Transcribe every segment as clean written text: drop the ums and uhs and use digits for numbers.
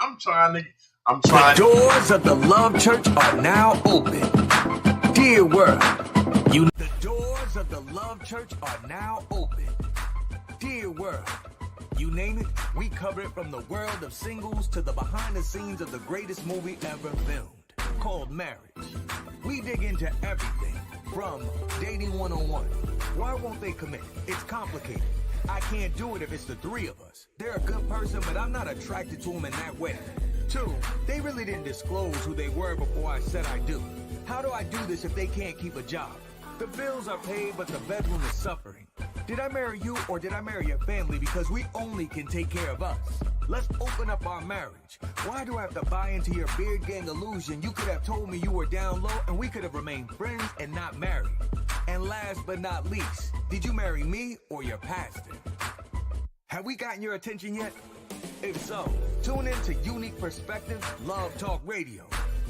I'm trying. The doors of the Love Church are now open. Dear world, the doors of the Love Church are now open. Dear world, you name it, we cover it from the world of singles to the behind the scenes of the greatest movie ever filmed, called Marriage. We dig into everything from dating 101. Why won't they commit? It's complicated. I can't do it if it's the three of us. They're a good person, but I'm not attracted to them in that way. 2, they really didn't disclose who they were before I said I do. How do I do this if they can't keep a job? The bills are paid, but the bedroom is suffering. Did I marry you or did I marry your family because we only can take care of us? Let's open up our marriage. Why do I have to buy into your beard gang illusion? You could have told me you were down low and we could have remained friends and not married. And last but not least, did you marry me or your pastor? Have we gotten your attention yet? If so, tune in to Unique Perspectives Love Talk Radio,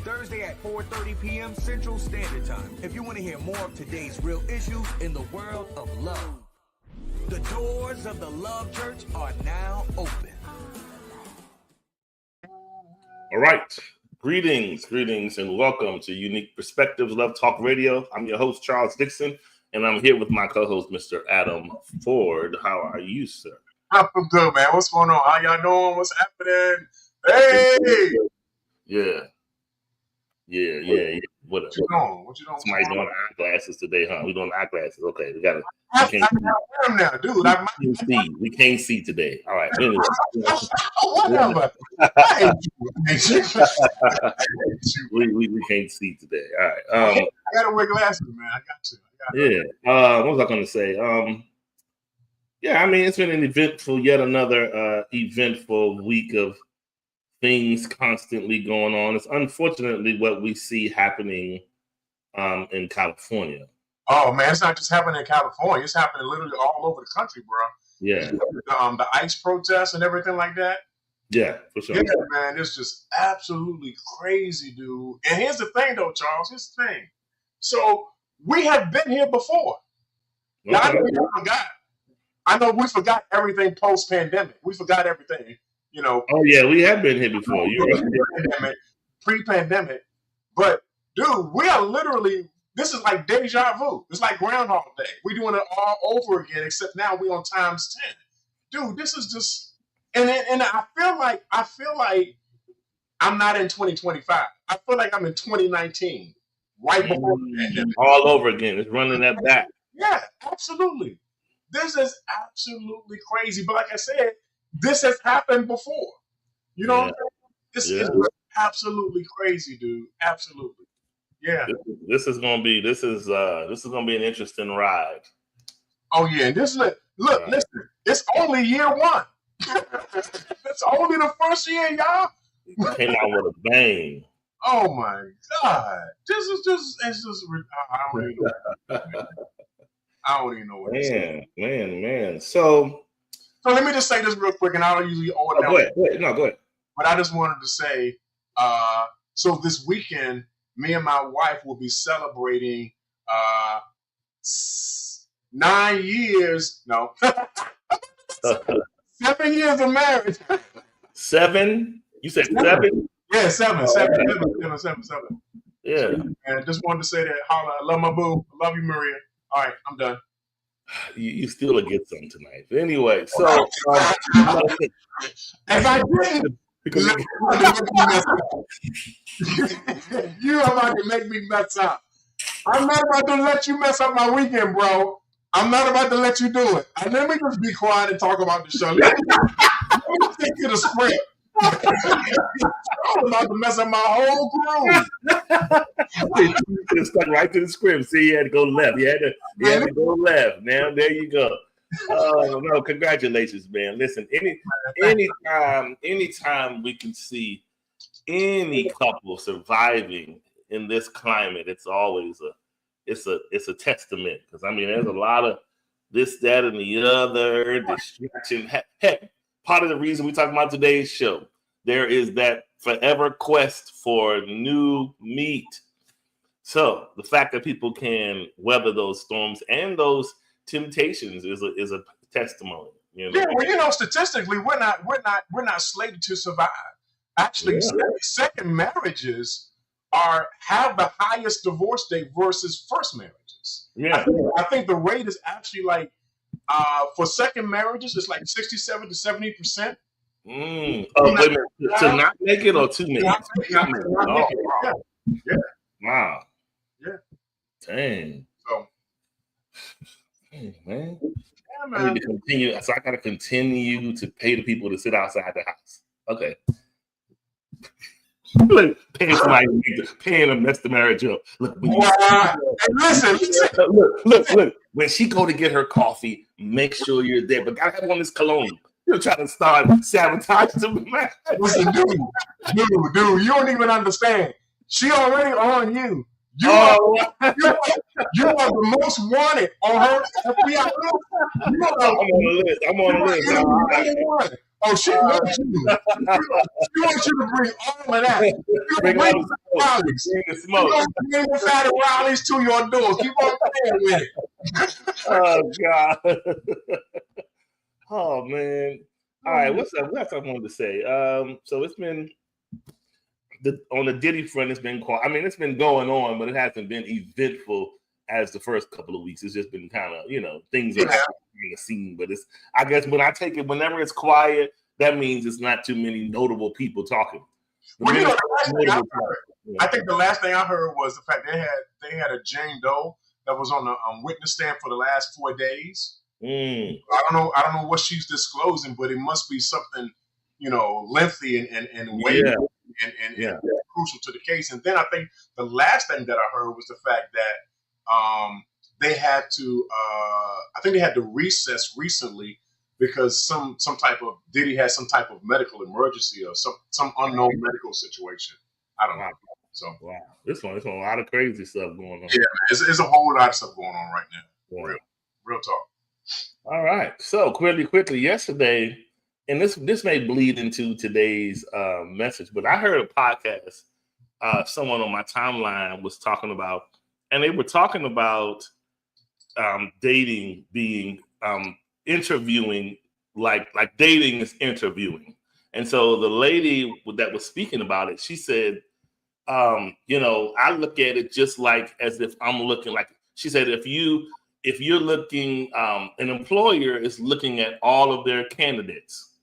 Thursday at 4:30 p.m. Central Standard Time, if you want to hear more of today's real issues in the world of love. The doors of the Love Church are now open. All right. Greetings, and welcome to Unique Perspectives Love Talk Radio. I'm your host, Charles Dixon, and I'm here with my co-host, Mr. Adam Ford. How are you, sir? I'm good, man. What's going on? How y'all doing? What's happening? Hey! Yeah. What you doing? Somebody doing eyeglasses today, huh? We doing eyeglasses. Okay, we gotta. We can't see today. All right. Anyway. Whatever. we can't see today. All right. I gotta wear glasses, man. I got to. What was I gonna say? Yeah, I mean, it's been yet another eventful week of things constantly going on. It's unfortunately what we see happening in California. Oh man, it's not just happening in California; it's happening literally all over the country, bro. Yeah, the ICE protests and everything like that. Yeah, for sure. Yeah, man, it's just absolutely crazy, dude. And here's the thing, though, Charles. Here's the thing. So we have been here before. Okay. Now, I know we forgot everything post-pandemic. We forgot everything, you know. Oh, yeah, we have been here before. You're right. Pre-pandemic. But, dude, we are literally, this is like deja vu. It's like Groundhog Day. We're doing it all over again, except now we're on times 10. Dude, this is just, and I feel like I'm not in 2025. I feel like I'm in 2019, right before the pandemic. All over again. It's running that back. Yeah, absolutely. This is absolutely crazy. But like I said, this has happened before. You know what I'm saying? This is absolutely crazy, dude. Absolutely. Yeah. This is gonna be an interesting ride. Oh yeah, and this is listen, it's only year one. It's only the first year, y'all. Came out with a bang. Oh my God. I don't even know what to say. Man. So let me just say this real quick, and I don't usually owe it down. Go ahead. No, go ahead. But I just wanted to say, so this weekend, me and my wife will be celebrating 9 years. No. 7 years of marriage. 7? You said 7? Yeah, 7. Yeah. And just wanted to say that. Holla, I love my boo. I love you, Maria. All right, I'm done. You still will get some tonight. But anyway, so if I didn't, because you are about to make me mess up. I'm not about to let you mess up my weekend, bro. I'm not about to let you do it. And let me just be quiet and talk about the show. Let me stick to the script. I'm about to mess up my whole crew. You stuck right to the script. See, you had to go left. You had to go left. Now there you go. No, congratulations, man. Listen, anytime we can see any couple surviving in this climate, it's always a testament. Because I mean, there's a lot of this, that, and the other distraction. Heck, part of the reason we talk about today's show, there is that forever quest for new meat. So the fact that people can weather those storms and those temptations is a testimony. You know? Yeah, well, statistically, we're not slated to survive. Actually, second marriages have the highest divorce rate versus first marriages. Yeah. I think the rate is actually like for second marriages, it's like 67 to 70%. Oh, wait a minute. To not make it or to make it? Not make it. Oh, wow. Yeah. Wow. Yeah. Dang. So, Dang, man. yeah, I need to continue. So I got to continue to pay the people to sit outside the house. Okay. Look, paying them mess the marriage up. Look, listen. Look. When she go to get her coffee, make sure you're there. But gotta have on this cologne. You're trying to start sabotaging the man. Listen, dude, you don't even understand. She already on you. You are the most wanted on her FBI list. I'm on the list. Oh, she wants you. She wants you to bring all of that. Bring the smoke. Bring the fatty rallies to your doors. Keep on playing with it. Oh, God. Oh, man. All right, what's up? What else I wanted to say? So it's been on the Diddy front. It's been quiet. I mean, it's been going on, but it hasn't been eventful as the first couple of weeks. It's just been kind of, things are happening in the scene. But it's, I guess, when I take it, whenever it's quiet, that means it's not too many notable people talking. I think the last thing I heard was the fact they had a Jane Doe that was on the witness stand for the last 4 days. I don't know what she's disclosing, but it must be something, lengthy and weighty and crucial to the case. And then I think the last thing that I heard was the fact that they had to recess recently because some type of Diddy had some type of medical emergency or some unknown medical situation. I don't know. So this one's a lot of crazy stuff going on. Yeah, it's a whole lot of stuff going on right now. Yeah. Real talk. All right. So quickly, yesterday, and this may bleed into today's message, but I heard a podcast. Someone on my timeline was talking about, and they were talking about dating being interviewing, like dating is interviewing. And so the lady that was speaking about it, she said, I look at it just like as if I'm looking like, she said, if you're looking, an employer is looking at all of their candidates.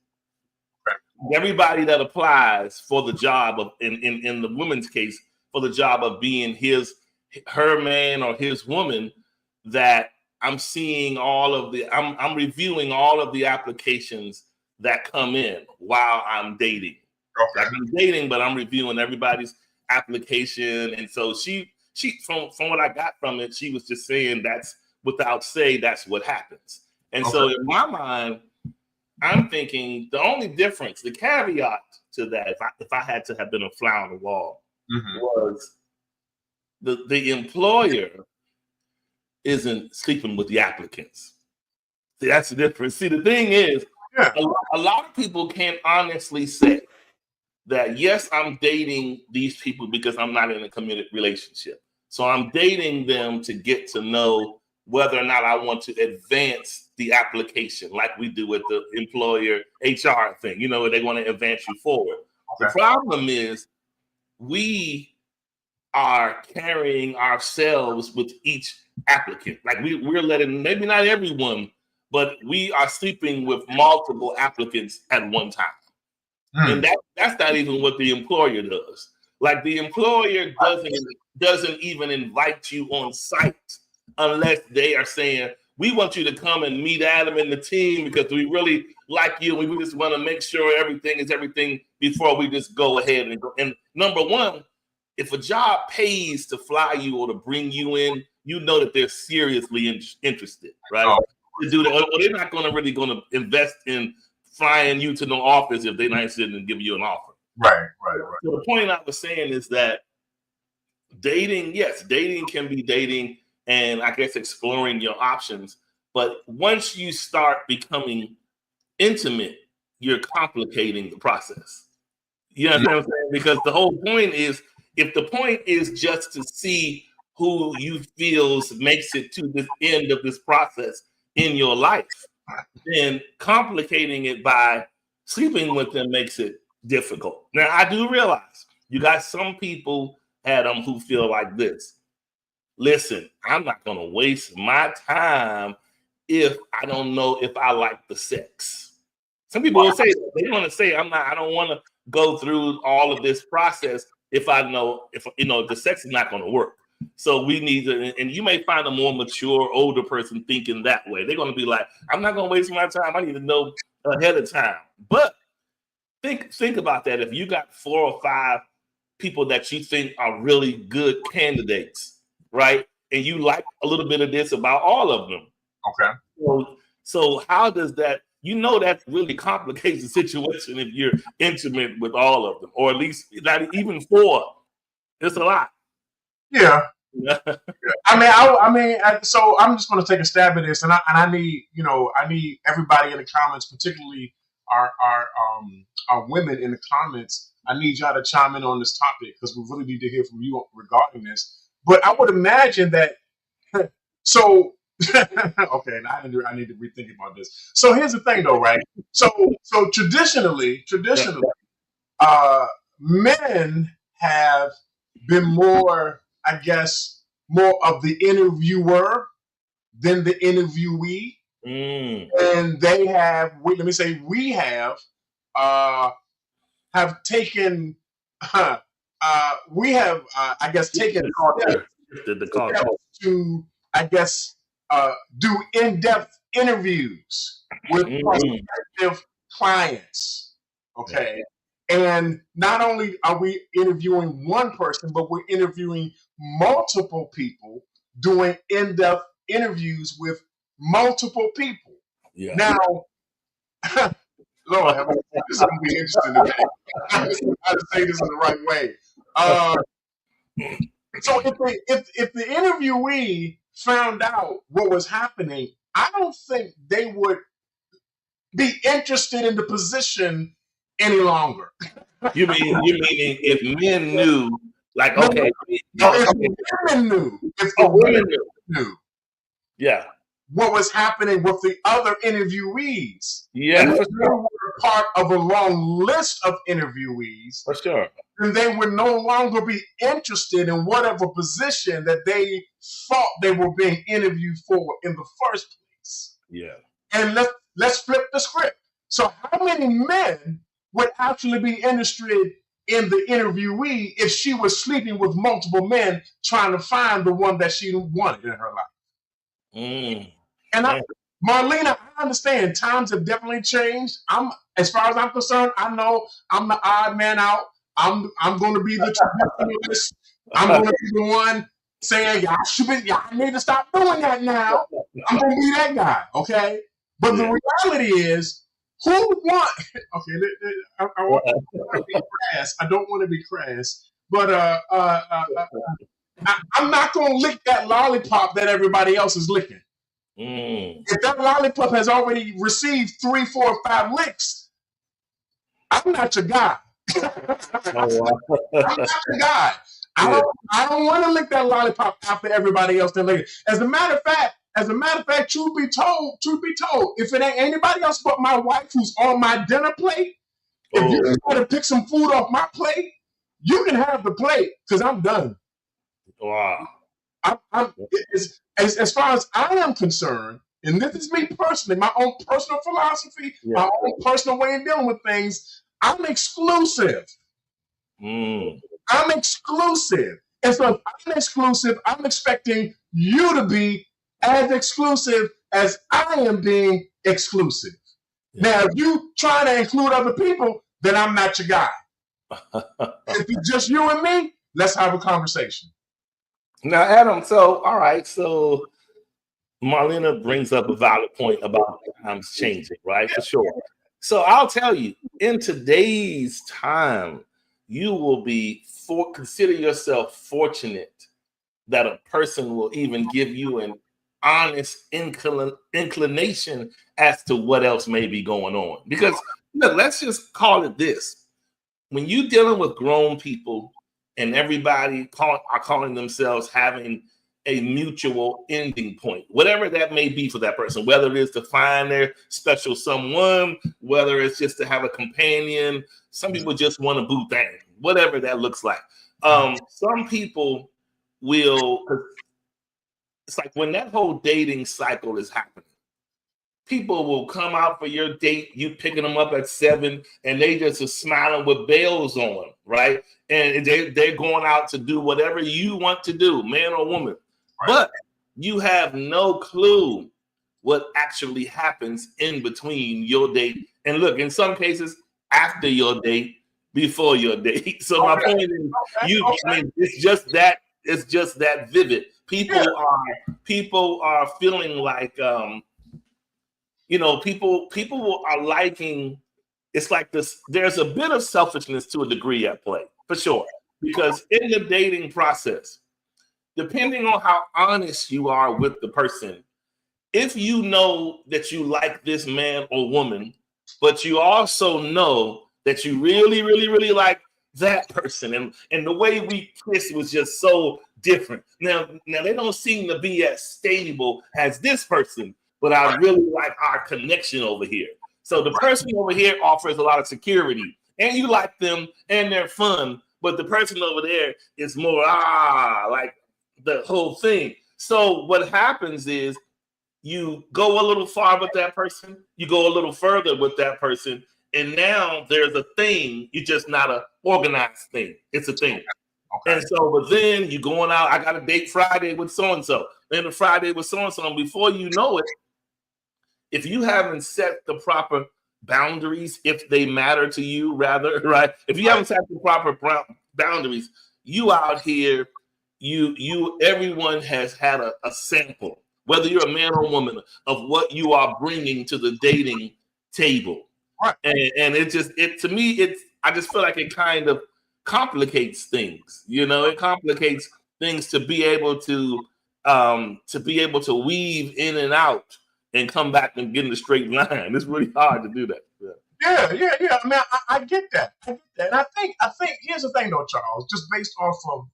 Everybody that applies for the job of, in the woman's case, for the job of being her man or his woman, that I'm seeing I'm reviewing all of the applications that come in while I'm dating. Okay. I'm dating, but I'm reviewing everybody's application. And so she from what I got from it, she was just saying that's what happens. And so in my mind, I'm thinking the only difference, the caveat to that, if I had to have been a fly on the wall, was the employer isn't sleeping with the applicants. See, that's the difference. See, the thing is, a lot of people can't honestly say that, yes, I'm dating these people because I'm not in a committed relationship. So I'm dating them to get to know whether or not I want to advance the application like we do with the employer HR thing, where they want to advance you forward. Okay. The problem is we are carrying ourselves with each applicant. Like we're letting, maybe not everyone, but we are sleeping with multiple applicants at one time. And that's not even what the employer does. Like the employer doesn't even invite you on site unless they are saying, we want you to come and meet Adam and the team because we really like you and we just want to make sure everything is everything before we just go ahead and go. And number one, if a job pays to fly you or to bring you in, you know that they're seriously interested, right? To do that, or they're not going to invest in flying you to no office if they're not interested in giving you an offer. Right. So the point I was saying is that dating can be dating and I guess exploring your options. But once you start becoming intimate, you're complicating the process. You know what I'm saying? Because the whole point is, if the point is just to see who you feels makes it to this end of this process in your life, then complicating it by sleeping with them makes it difficult. Now, I do realize you got some people, Adam, who feel like this. Listen, I'm not going to waste my time if I don't know if I like the sex. Some people will say that. They want to say, I don't want to go through all of this process if I know, if the sex is not going to work. So we need to, and you may find a more mature, older person thinking that way. They're going to be like, I'm not going to waste my time. I need to know ahead of time. But think about that. If you got 4 or 5 people that you think are really good candidates, right? And you like a little bit of this about all of them. Okay. So how does that, that really complicates the situation if you're intimate with all of them, or at least not even 4. It's a lot. Yeah. So I'm just going to take a stab at this, and I need everybody in the comments, particularly our women in the comments. I need y'all to chime in on this topic because we really need to hear from you regarding this. But I would imagine that. So okay, I need to rethink about this. So here's the thing, though, right? So traditionally, men have been more, I guess, more of the interviewer than the interviewee. And they have, we have taken, we have, I guess, taken to, I guess, do in-depth interviews with prospective clients. Okay. And not only are we interviewing one person, but we're interviewing multiple people, doing in-depth interviews with multiple people. Yeah. Now, Lord, this is going to be interesting today. I have to say this in the right way. So if the interviewee found out what was happening, I don't think they would be interested in the position any longer. You mean if men knew, like, okay, if women knew, yeah, what was happening with the other interviewees, yeah, if they were part of a long list of interviewees, for sure, then they would no longer be interested in whatever position that they thought they were being interviewed for in the first place. Yeah. And let's flip the script. So how many men would actually be interested in the interviewee if she was sleeping with multiple men trying to find the one that she wanted in her life? And Marlena, I understand times have definitely changed. As far as I'm concerned, I know I'm the odd man out. I'm going to be the traditionalist. I'm going to be the one saying y'all need to stop doing that now. I'm going to be that guy, okay? But the reality is, who want? Okay, I want to be crass. I don't want to be crass, but I'm not going to lick that lollipop that everybody else is licking. If that lollipop has already received 3, 4, 5 licks, I'm not your guy. I'm not your guy. I don't want to lick that lollipop after everybody else then lick it. As a matter of fact, truth be told, if it ain't anybody else but my wife who's on my dinner plate, if you try to pick some food off my plate, you can have the plate because I'm done. Wow. As far as I am concerned, and this is me personally, my own personal philosophy, my own personal way of dealing with things, I'm exclusive. I'm exclusive. And so if I'm exclusive, I'm expecting you to be as exclusive as I am being exclusive. Now, if you try to include other people, then I'm not your guy. If it's just you and me, let's have a conversation. Now, Adam, all right, so Marlena brings up a valid point about times changing, right? For sure. So I'll tell you, in today's time, you will consider yourself fortunate that a person will even give you an honest inclination as to what else may be going on. Because look, let's just call it this. When you're dealing with grown people and everybody are calling themselves having a mutual ending point, whatever that may be for that person, whether it is to find their special someone, whether it's just to have a companion. Some people just want a boo thing, whatever that looks like. Some people will, it's like when that whole dating cycle is happening, people will come out for your date, you picking them up at 7, and they just are smiling with bells on, right? And they're going out to do whatever you want to do, man or woman. Right. But you have no clue what actually happens in between your date. And look, in some cases, after your date, before your date. So my point is, I mean, it's just that vivid. People are feeling like people are liking, it's like this, there's a bit of selfishness to a degree at play, for sure. Because in the dating process, depending on how honest you are with the person, if you know that you like this man or woman, but you also know that you really, really, really like that person, and the way we kiss was just so different. Now they don't seem to be as stable as this person, but I really like our connection over here. So the person over here offers a lot of security, and you like them, and they're fun, but the person over there is more, like the whole thing. So what happens is you go a little far with that person, you go a little further with that person, and now there's a thing. You're just not an organized thing. It's a thing. Okay. And so, but then you're going out, I got a date Friday with so-and-so, then a Friday with so-and-so, and before you know it, if you haven't set the proper boundaries, if they matter to you, rather, right? If you haven't set the proper boundaries, you out here, everyone has had a sample, whether you're a man or a woman, of what you are bringing to the dating table. Right. And I just feel like it kind of complicates things. It complicates things to be able to weave in and out and come back and get in a straight line. It's really hard to do that. Yeah. I mean, I get that. And I think here's the thing, though, Charles. Just based off of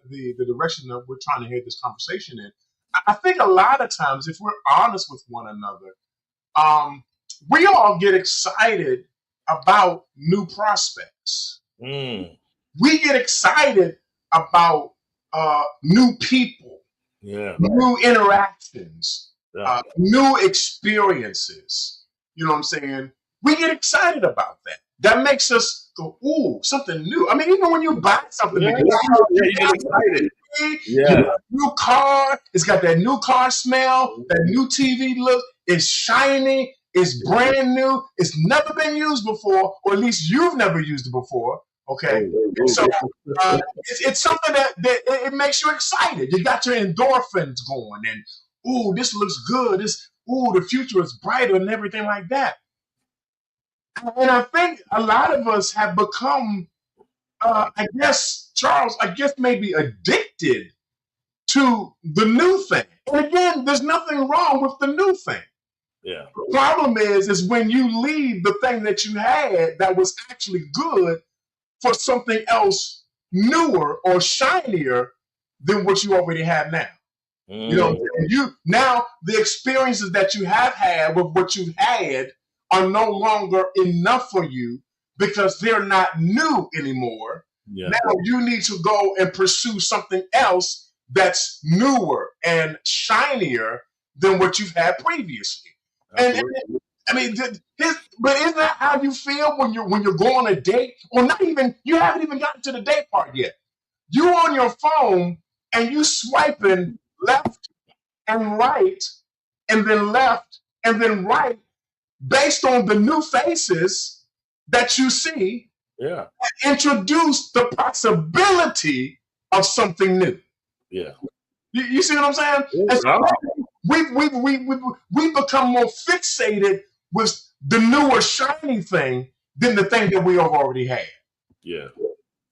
the direction that we're trying to head this conversation in, I think a lot of times, if we're honest with one another, we all get excited about new prospects. We get excited about new people, new interactions, new experiences. You know what I'm saying? We get excited about that. That makes us go, ooh, something new. I mean, even when you buy something, you get excited. New car, it's got that new car smell, that new TV look, it's shiny, it's brand new, it's never been used before, or at least you've never used it before. Okay, so it's something that it makes you excited. You got your endorphins going, and ooh, this looks good. The future is brighter and everything like that. And I think a lot of us have become, I guess, Charles, maybe addicted to the new thing. And again, there's nothing wrong with the new thing. Yeah. The problem is when you leave the thing that you had that was actually good for something else newer or shinier than what you already have now. Now the experiences that you have had with what you had are no longer enough for you because they're not new anymore. Yeah. Now you need to go and pursue something else that's newer and shinier than what you've had previously. And I mean, but isn't that how you feel when you're going on a date? Or not even, you haven't even gotten to the date part yet. You on your phone and you swiping left and right, and then left and then right, based on the new faces that you see. Yeah. Introduce the possibility of something new. Yeah. You see what I'm saying? Yeah. So we've become more fixated with the newer shiny thing than the thing that we have already had. Yeah.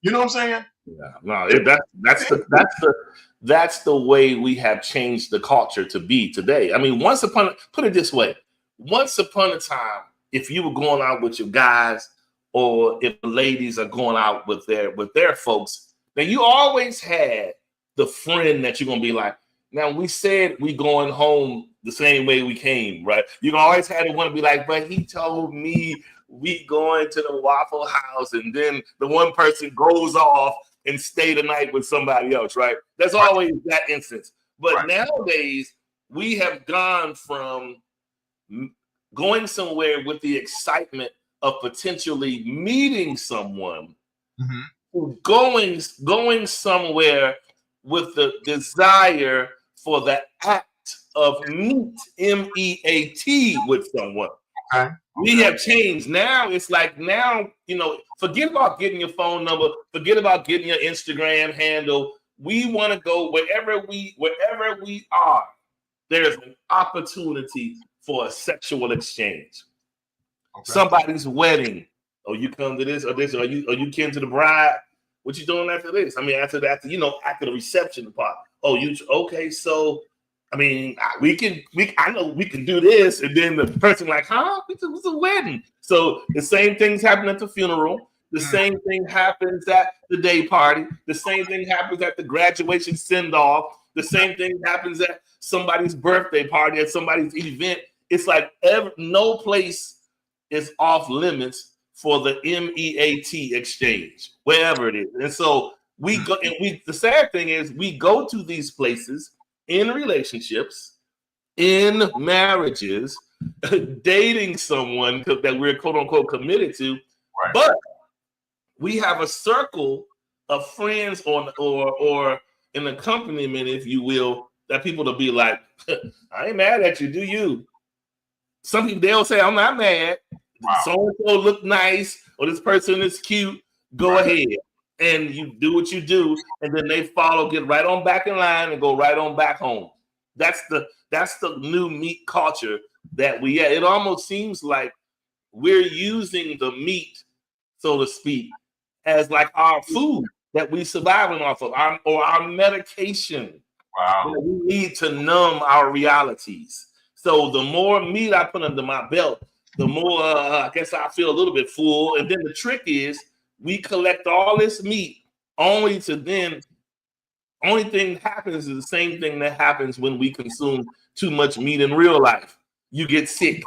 You know what I'm saying? Yeah. No, that's the way we have changed the culture to be today. I mean, put it this way, once upon a time, if you were going out with your guys, or if the ladies are going out with their folks, then you always had the friend that you're gonna be like, now we said we going home the same way we came, right? You can always have to want to be like, but he told me we going to the Waffle House, and then the one person goes off and stay the night with somebody else, right? That's always that instance. But nowadays, we have gone from going somewhere with the excitement of potentially meeting someone to going somewhere with the desire for the act of meet, M-E-A-T, with someone. We have changed. Now it's like, now, you know, forget about getting your phone number, forget about getting your Instagram handle. We want to go wherever we are. There's an opportunity for a sexual exchange. Somebody's wedding. Oh, you come to this or this? Are you kin to the bride? What you doing after this? I mean, after the reception part. Oh, okay? So, I mean, I know we can do this, and then the person like, huh? It was a wedding. So the same things happen at the funeral. The same thing happens at the day party. The same thing happens at the graduation send-off. The same thing happens at somebody's birthday party, at somebody's event. It's like no place is off limits for the MEAT exchange, wherever it is. And so we go, and the sad thing is we go to these places in relationships, in marriages, dating someone that we're quote unquote committed to, but we have a circle of friends or an accompaniment, if you will, that people will be like, I ain't mad at you, do you? Some people, they'll say, I'm not mad. So-and-so look nice, or this person is cute, go ahead. And you do what you do, and then they follow, get right on back in line and go right on back home. That's the new meat culture that we have. It almost seems like we're using the meat, so to speak, as like our food that we surviving off of, our medication. That we need to numb our realities. So the more meat I put under my belt, the more I guess I feel a little bit full. And then the trick is we collect all this meat only thing happens is the same thing that happens when we consume too much meat in real life. You get sick.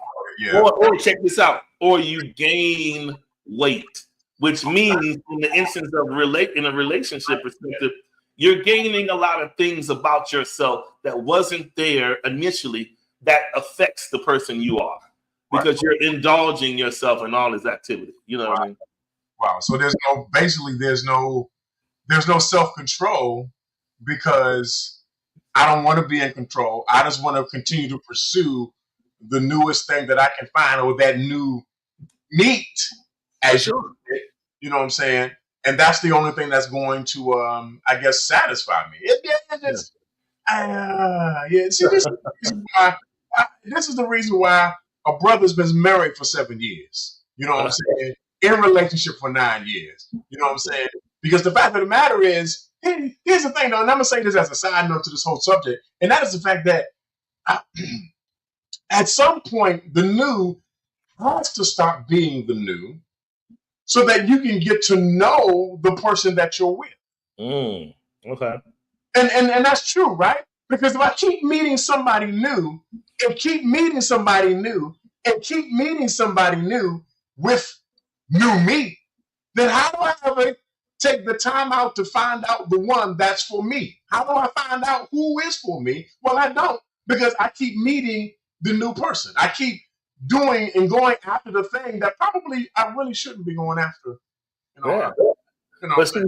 Or check this out, or you gain weight, which means in the instance of in a relationship perspective, you're gaining a lot of things about yourself that wasn't there initially that affects the person you are, because you're indulging yourself in all this activity. You know what I mean? Wow. So there's no self-control, because I don't want to be in control. I just want to continue to pursue the newest thing that I can find, or that new meat, as you know what I'm saying? And that's the only thing that's going to, I guess, satisfy me. See, this is the reason why a brother's been married for 7 years. You know what I'm saying? In a relationship for 9 years. You know what I'm saying? Because the fact of the matter is, here's the thing, though, and I'm going to say this as a side note to this whole subject, and that is the fact that at some point, the new has to stop being the new, so that you can get to know the person that you're with. Okay. And that's true, right? Because if I keep meeting somebody new, and keep meeting somebody new, and keep meeting somebody new with new me, then how do I ever take the time out to find out the one that's for me? How do I find out who is for me? Well, I don't, because I keep meeting the new person. I keep doing and going after the thing that probably I really shouldn't be going after. But see,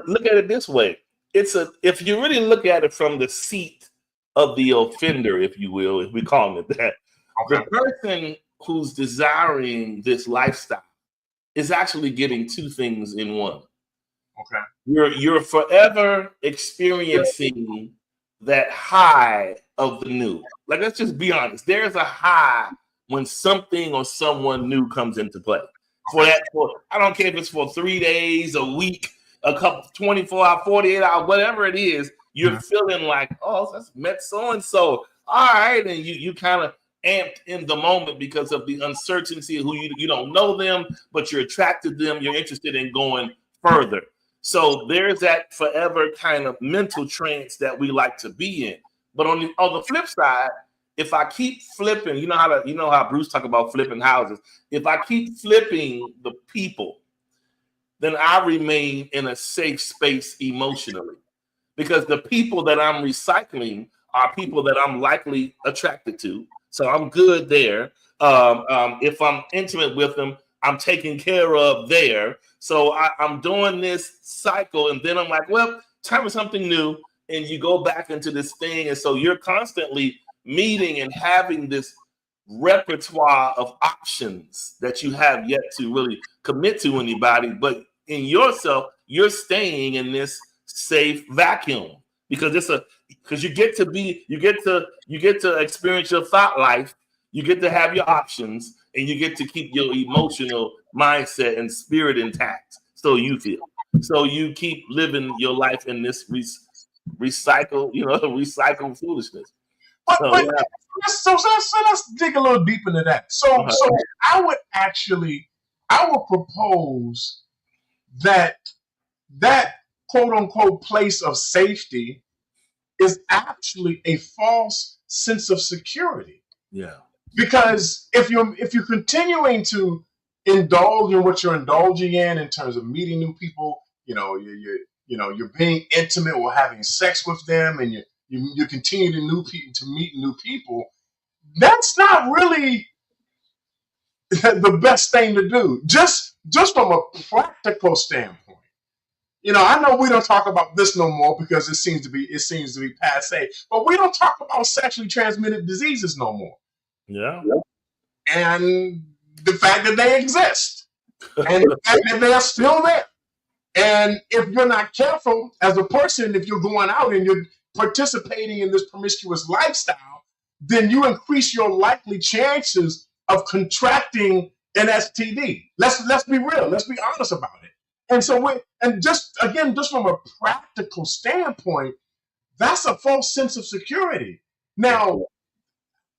look at it this way. If you really look at it from the seat of the offender, if you will, if we call it that, the person who's desiring this lifestyle is actually getting two things in one. You're forever experiencing that high of the new. Like, let's just be honest. There's a high when something or someone new comes into play. I don't care if it's for 3 days, a week, a couple, 24 hours, 48 hours, whatever it is, you're feeling like, oh, that's met so-and-so. All right. And you kind of amped in the moment because of the uncertainty of who you don't know them, but you're attracted to them. You're interested in going further. So there's that forever kind of mental trance that we like to be in. But on the flip side, if I keep flipping, you know how Bruce talk about flipping houses. If I keep flipping the people, then I remain in a safe space emotionally, because the people that I'm recycling are people that I'm likely attracted to. So I'm good there. If I'm intimate with them, I'm taken care of there. So I'm doing this cycle, and then I'm like, well, time for something new. And you go back into this thing. And so you're constantly meeting and having this repertoire of options that you have yet to really commit to anybody. But in yourself, you're staying in this safe vacuum, because you get to experience your thought life. You get to have your options, and you get to keep your emotional mindset and spirit intact. So you keep living your life in this recycle foolishness. So let's dig a little deep into that. So I would propose that quote unquote place of safety is actually a false sense of security. Yeah. Because if you're continuing to indulge in what you're indulging in terms of meeting new people, you're being intimate or having sex with them, and you continue to meet new people, that's not really the best thing to do. Just from a practical standpoint. I know we don't talk about this no more because it seems to be passé, but we don't talk about sexually transmitted diseases no more. Yeah. And the fact that they exist, and the fact that they're still there. And if you're not careful as a person, if you're going out and you're participating in this promiscuous lifestyle, then you increase your likely chances of contracting an STD. Let's be real. Let's be honest about it. And so just from a practical standpoint, that's a false sense of security. Now,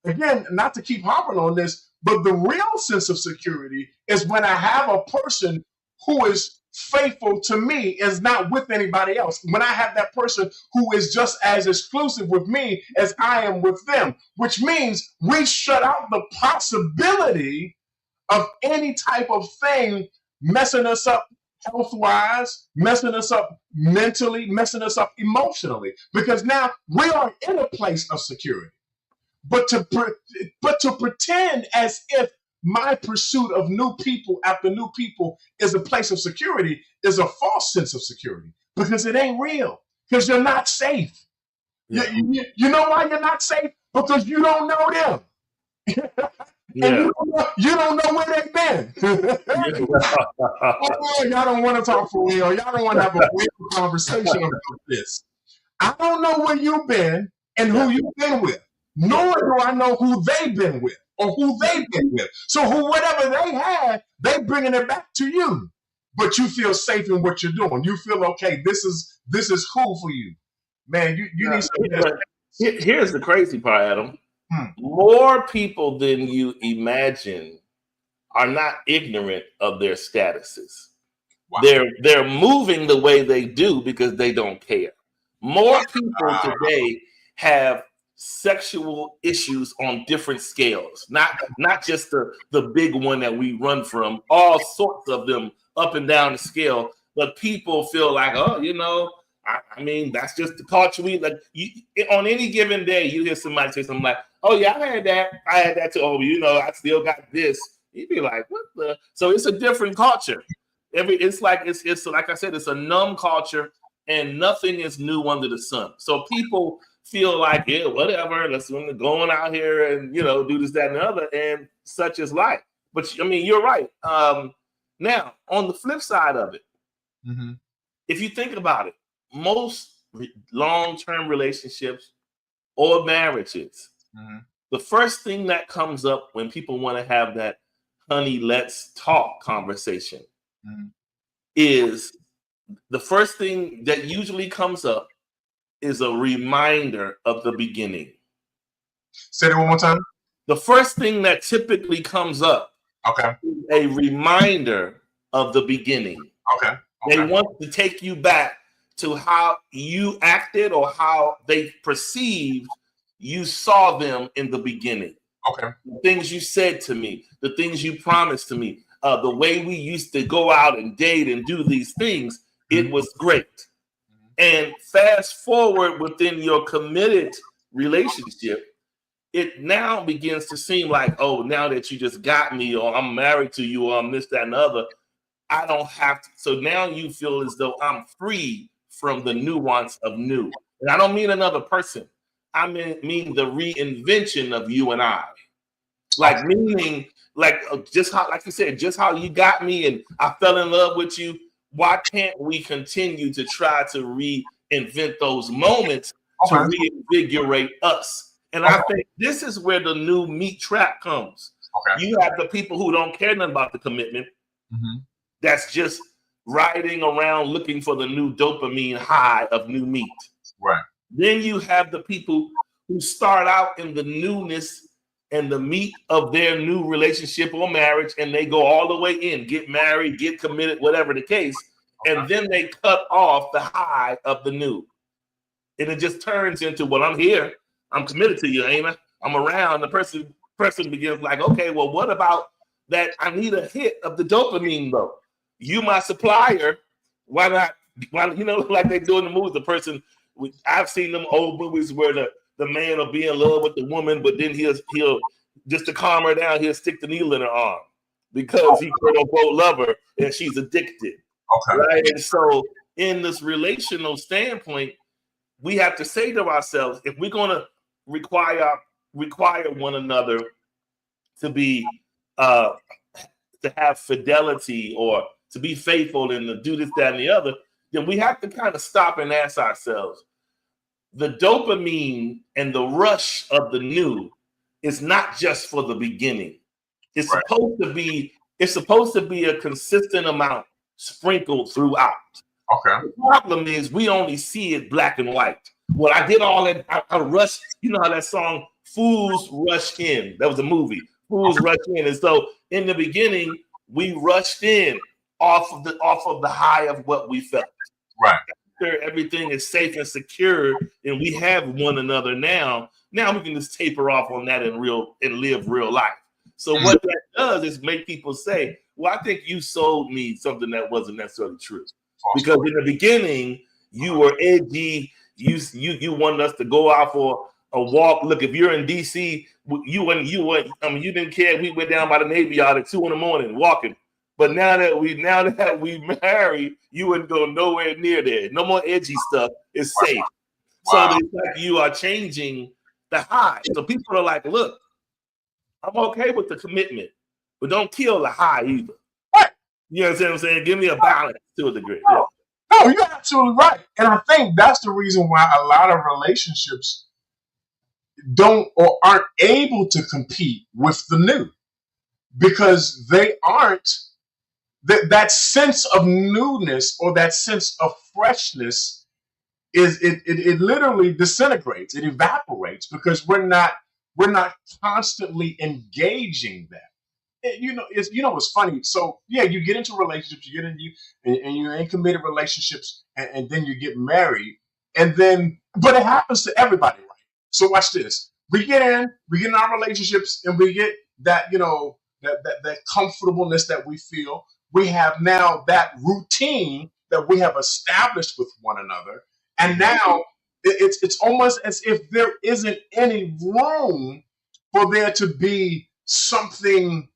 again, not to keep harping on this, but the real sense of security is when I have a person who is faithful to me, is not with anybody else. When I have that person who is just as exclusive with me as I am with them, which means we shut out the possibility of any type of thing messing us up health-wise, messing us up mentally, messing us up emotionally, because now we are in a place of security. But to pretend as if my pursuit of new people after new people is a place of security is a false sense of security, because it ain't real, because you're not safe. Yeah. You know why you're not safe? Because you don't know them. And you don't know where they've been. Y'all don't want to talk for real. Y'all don't want to have a real conversation about this. I don't know where you've been and who you've been with, nor do I know who they've been with or who they've been with. So whatever they had, they bringing it back to you. But you feel safe in what you're doing. You feel okay. This is cool for you, man. You need something. Here's the crazy part, Adam. More people than you imagine are not ignorant of their statuses. Wow. They're moving the way they do because they don't care. More people today have sexual issues on different scales, not just the big one that we run from, all sorts of them up and down the scale. But people feel like, I mean, that's just the culture. On any given day, you hear somebody say something like, "Oh yeah, I had that too." "Oh, I still got this." You'd be like, "What the?" So it's a different culture. It's like I said, it's a numb culture, and nothing is new under the sun. So people feel like, yeah, whatever. Let's going out here and do this, that, and the other, and such is life. But I mean, you're right. Now, on the flip side of it, if you think about it, most long-term relationships or marriages, the first thing that comes up when people want to have that honey, let's talk conversation is the first thing that usually comes up is a reminder of the beginning. Say that one more time. The first thing that typically comes up is a reminder of the beginning. Okay. They want to take you back to how you acted or how they perceived you saw them in the beginning. Okay. The things you said to me, the things you promised to me, the way we used to go out and date and do these things, it was great. And fast forward within your committed relationship, it now begins to seem like, oh, now that you just got me, or I'm married to you, or I'm this, that, and the other, I don't have to. So now you feel as though I'm free from the nuance of new. And I don't mean another person. I mean the reinvention of you and I. Like meaning, like just how, like you said, just how you got me and I fell in love with you. Why can't we continue to try to reinvent those moments to reinvigorate us? And I think this is where the new meat trap comes. You have the people who don't care nothing about the commitment. That's just riding around looking for the new dopamine high of new meat. Right. Then you have the people who start out in the newness and the meat of their new relationship or marriage, and they go all the way in, get married, get committed, whatever the case, and then they cut off the high of the new. And it just turns into, well, I'm here, I'm committed to you, ain't I? I'm around. The person begins like, okay, well, what about that? I need a hit of the dopamine though. You my supplier. Why not? Why, you know, like they do in the movies, the person, I've seen them old movies where the man will be in love with the woman, but then he'll just to calm her down, he'll stick the needle in her arm because he quote unquote love her and she's addicted. Right. And so in this relational standpoint, we have to say to ourselves, if we're going to require one another to be to have fidelity or to be faithful and to do this, that, and the other, then we have to kind of stop and ask ourselves, the dopamine and the rush of the new is not just for the beginning. It's supposed to be a consistent amount sprinkled throughout. The problem is we only see it black and white. Well, I did all that. I rushed. You know how that song "Fools Rush In"? That was a movie. Fools rush in, and so in the beginning we rushed in off of the high of what we felt. Right. After everything is safe and secure, and we have one another now. Now we can just taper off on that and live real life. So what that does is make people say, "Well, I think you sold me something that wasn't necessarily true." Because in the beginning, you were edgy. You wanted us to go out for a walk. Look, if you're in DC, you didn't care. We went down by the Navy Yard at 2 a.m. walking. But now that we married, you wouldn't go nowhere near there. No more edgy stuff. It's safe. Wow. So it's like you are changing the high. So people are like, look, I'm okay with the commitment, but don't kill the high either. Right. You know what I'm saying? Give me a balance to a degree. No, you're absolutely right. And I think that's the reason why a lot of relationships don't or aren't able to compete with the new, because they aren't that sense of newness or that sense of freshness it literally disintegrates. It evaporates because we're not constantly engaging that. It's funny. So yeah, you get into relationships, and you're in committed relationships, and then you get married, but it happens to everybody, right? So watch this. We get in our relationships, and we get that, that comfortableness that we feel. We have now that routine that we have established with one another, and now it's almost as if there isn't any room for there to be something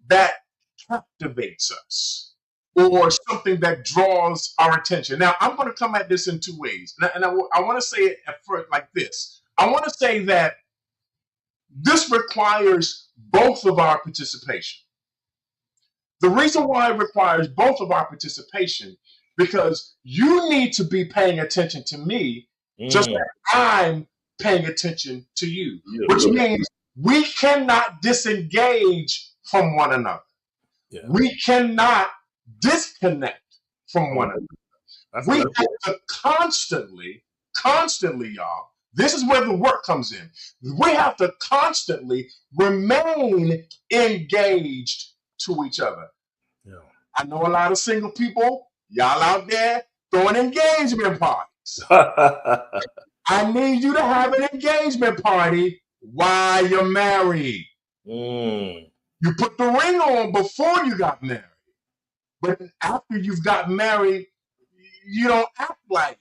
that captivates us or something that draws our attention. Now, I'm going to come at this in two ways. And I want to say it at first like this. I want to say that this requires both of our participation. The reason why it requires both of our participation, because you need to be paying attention to me just like I'm paying attention to you, which means we cannot disengage from one another. Yeah. We cannot disconnect from one another. We have to constantly, y'all, this is where the work comes in. We have to constantly remain engaged to each other. Yeah. I know a lot of single people Y'all out there throwing engagement parties. I need you to have an engagement party while you're married. You put the ring on before you got married. But after you've got married, you don't act like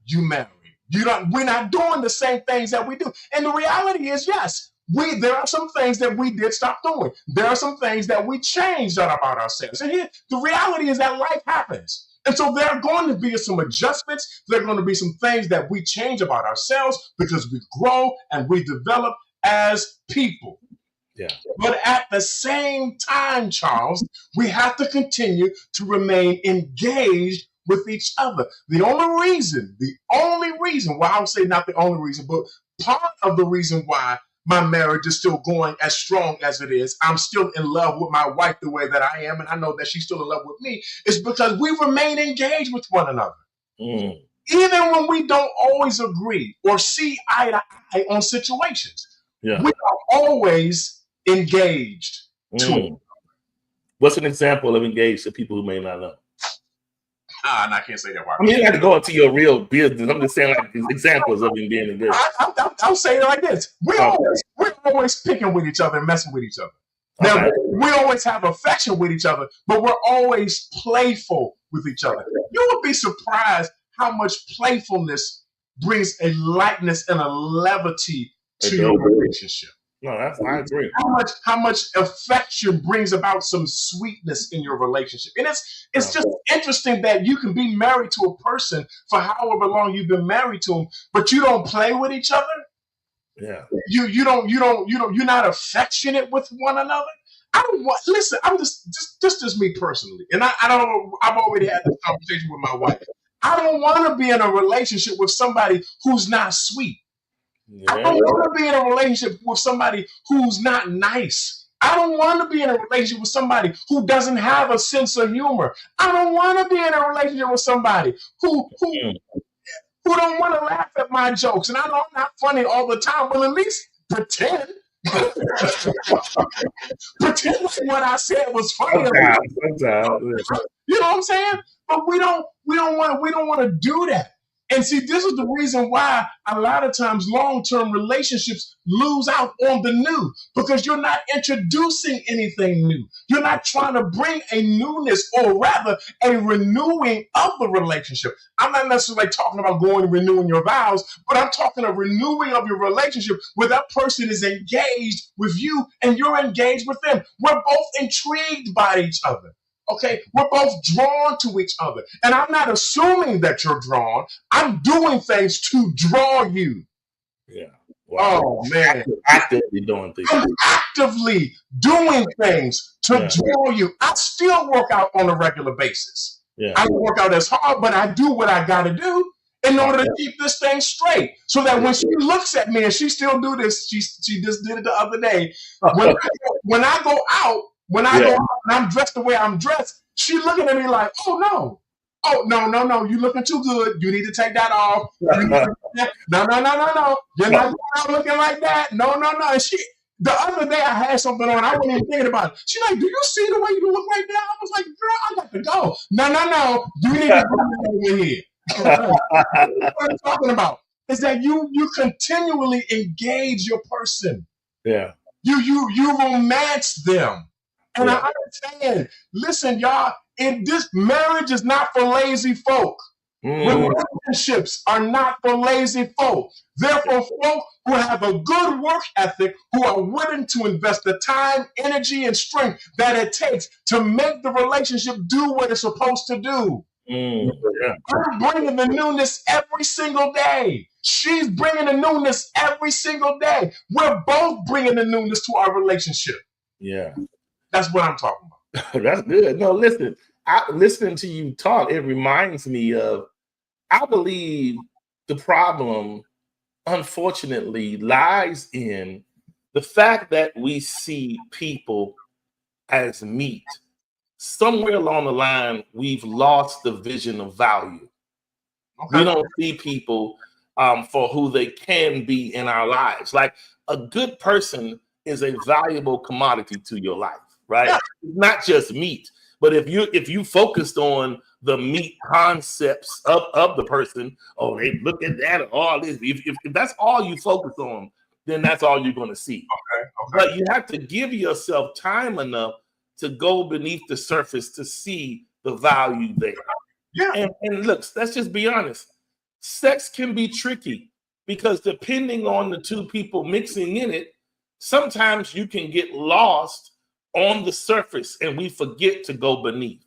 you married. We're not doing the same things that we do. And the reality is, yes, there are some things that we did stop doing. There are some things that we changed about ourselves. And here, the reality is that life happens. And so there are going to be some adjustments. There are going to be some things that we change about ourselves because we grow and we develop as people. Yeah. But at the same time, Charles, we have to continue to remain engaged with each other. The only reason why, I would say not the only reason, but part of the reason why my marriage is still going as strong as it is, I'm still in love with my wife the way that I am, and I know that she's still in love with me, is because we remain engaged with one another. Even when we don't always agree or see eye to eye on situations, we are always engaged to it. What's an example of engaged to people who may not know? And I can't say that. I mean, you have to go into your real business. I'm just saying, like, examples of you being engaged. I'll say it like this: we're always picking with each other and messing with each other. Now, we always have affection with each other, but we're always playful with each other. You would be surprised how much playfulness brings a lightness and a levity to your relationship. No, I agree. How much affection brings about some sweetness in your relationship. And it's just interesting that you can be married to a person for however long you've been married to them, but you don't play with each other. Yeah. You're not affectionate with one another. Listen, I'm just me personally. And I've already had this conversation with my wife. I don't want to be in a relationship with somebody who's not sweet. Yeah. I don't want to be in a relationship with somebody who's not nice. I don't want to be in a relationship with somebody who doesn't have a sense of humor. I don't want to be in a relationship with somebody who don't want to laugh at my jokes. And I know I'm not funny all the time, but at least pretend. Pretend like what I said was funny. Sometimes. You know what I'm saying? But we don't want to do that. And see, this is the reason why a lot of times long-term relationships lose out on the new, because you're not introducing anything new. You're not trying to bring a newness, or rather a renewing of the relationship. I'm not necessarily talking about going and renewing your vows, but I'm talking a renewing of your relationship where that person is engaged with you and you're engaged with them. We're both intrigued by each other. Okay, we're both drawn to each other. And I'm not assuming that you're drawn. I'm doing things to draw you. Yeah. Wow. Oh, man. Actively doing things. I'm actively doing things to draw you. I still work out on a regular basis. Yeah. I don't work out as hard, but I do what I got to do in order to keep this thing straight. So that when she looks at me, and she still do this, she just did it the other day. When I go out, when I go out and I'm dressed the way I'm dressed, she looking at me like, oh, no, you looking too good. You need to take that off. No. You're not going out looking like that. No. And the other day I had something on. I wasn't even thinking about it. She's like, do you see the way you look right now? I was like, girl, I got to go. No. You need to go over here. What I'm talking about is that you continually engage your person. Yeah. You romance them. And I understand. Listen, y'all, this marriage is not for lazy folk. Relationships are not for lazy folk. They're for folk who have a good work ethic, who are willing to invest the time, energy, and strength that it takes to make the relationship do what it's supposed to do. I'm bringing the newness every single day. She's bringing the newness every single day. We're both bringing the newness to our relationship. Yeah. That's what I'm talking about. That's good. No, listen, listening to you talk, it reminds me of, I believe the problem, unfortunately, lies in the fact that we see people as meat. Somewhere along the line, we've lost the vision of value. Okay. We don't see people for who they can be in our lives. Like, a good person is a valuable commodity to your life. Right? It's not just meat. But if you focused on the meat concepts of the person, oh, they look at that and all this. If that's all you focus on, then that's all you're going to see. Okay. But you have to give yourself time enough to go beneath the surface to see the value there. Yeah. And look, let's just be honest. Sex can be tricky because depending on the two people mixing in it, sometimes you can get lost on the surface and we forget to go beneath.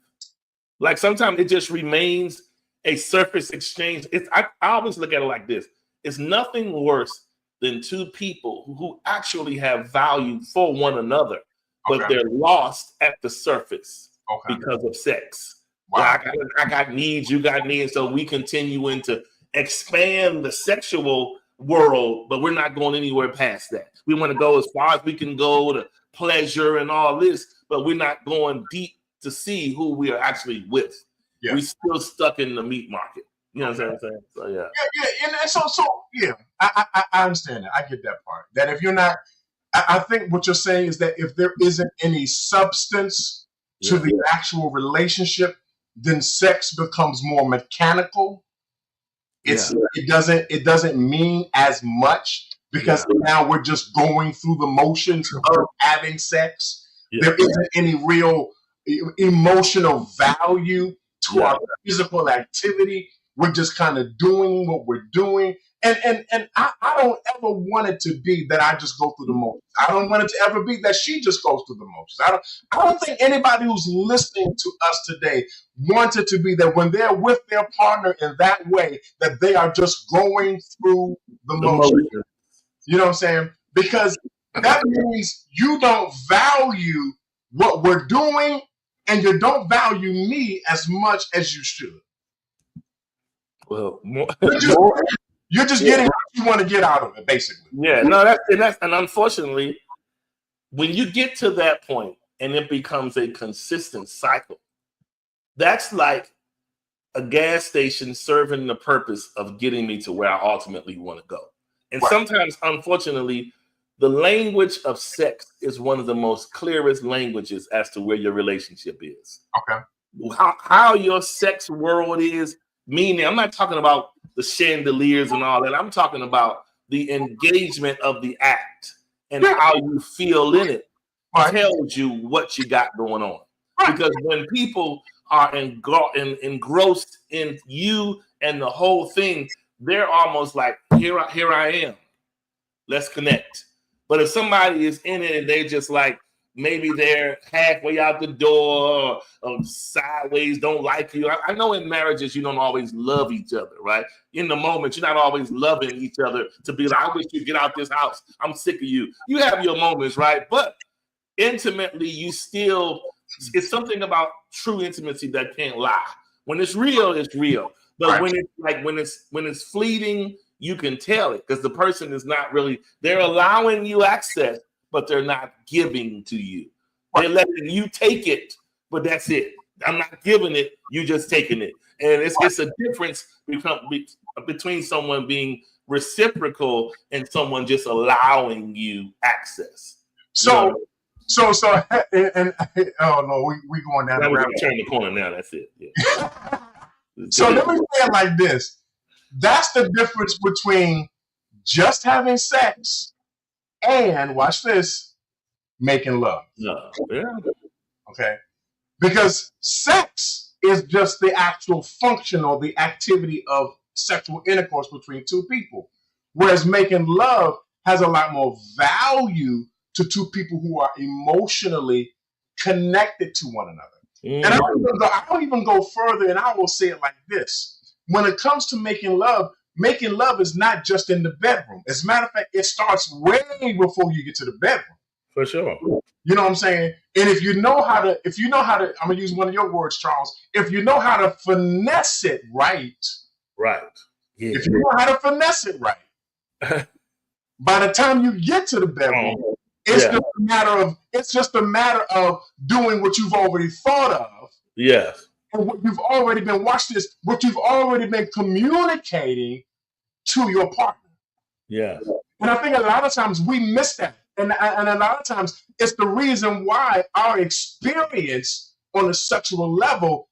Like sometimes it just remains a surface exchange. I always look at it like this. It's nothing worse than two people who actually have value for one another, but they're lost at the surface because of sex. Wow. Like, I got needs, you got needs. So we continue to expand the sexual world, but we're not going anywhere past that. We want to go as far as we can go to pleasure and all this, but we're not going deep to see who we are actually with. Yeah. We're still stuck in the meat market. You know what I'm saying? So yeah. And so yeah, I understand that. I get that part. That if you're not, I think what you're saying is that if there isn't any substance to the actual relationship, then sex becomes more mechanical. It doesn't mean as much because now we're just going through the motions of having sex. There isn't any real emotional value to our physical activity. We're just kind of doing what we're doing. And I don't ever want it to be that I just go through the motions. I don't want it to ever be that she just goes through the motions. I don't think anybody who's listening to us today wants it to be that when they're with their partner in that way, that they are just going through the motions. You know what I'm saying? Because that means you don't value what we're doing and you don't value me as much as you should. Well, you're just getting what you want to get out of it, basically. Yeah, no, that's unfortunately, when you get to that point and it becomes a consistent cycle, that's like a gas station serving the purpose of getting me to where I ultimately want to go. And sometimes, unfortunately, the language of sex is one of the most clearest languages as to where your relationship is. Okay. How your sex world is, meaning I'm not talking about the chandeliers and all that. I'm talking about the engagement of the act and how you feel in it tells you what you got going on. Because when people are engrossed in you and the whole thing, they're almost like, here I am. Let's connect. But if somebody is in it and they just like, maybe they're halfway out the door or sideways, don't like you. I know in marriages, you don't always love each other, right? In the moment, you're not always loving each other to be like, I wish you'd get out this house. I'm sick of you. You have your moments, right? But intimately, you still, it's something about true intimacy that can't lie. When it's real, it's real. But when it's like, when it's fleeting, you can tell it because the person is not really, they're allowing you access, but they're not giving to you. They're letting you take it, but that's it. I'm not giving it, you just taking it. And it's a difference between someone being reciprocal and someone just allowing you access. So, and oh no, we going down the rabbit hole. Turn the corner now, that's it. Yeah. So let me say it like this. That's the difference between just having sex and, watch this, making love. No. Yeah. Okay? Because sex is just the actual function or the activity of sexual intercourse between two people. Whereas making love has a lot more value to two people who are emotionally connected to one another. And I don't even go further, and I will say it like this. When it comes to making love is not just in the bedroom. As a matter of fact, it starts way before you get to the bedroom. For sure. You know what I'm saying? And if you know how to, I'm gonna use one of your words, Charles. If you know how to finesse it right. Yeah. If you know how to finesse it right, by the time you get to the bedroom, it's just a matter of doing what you've already thought of. Yes. And what you've already been what you've already been communicating to your partner. Yeah. And I think a lot of times we miss that. And a lot of times it's the reason why our experience on a sexual level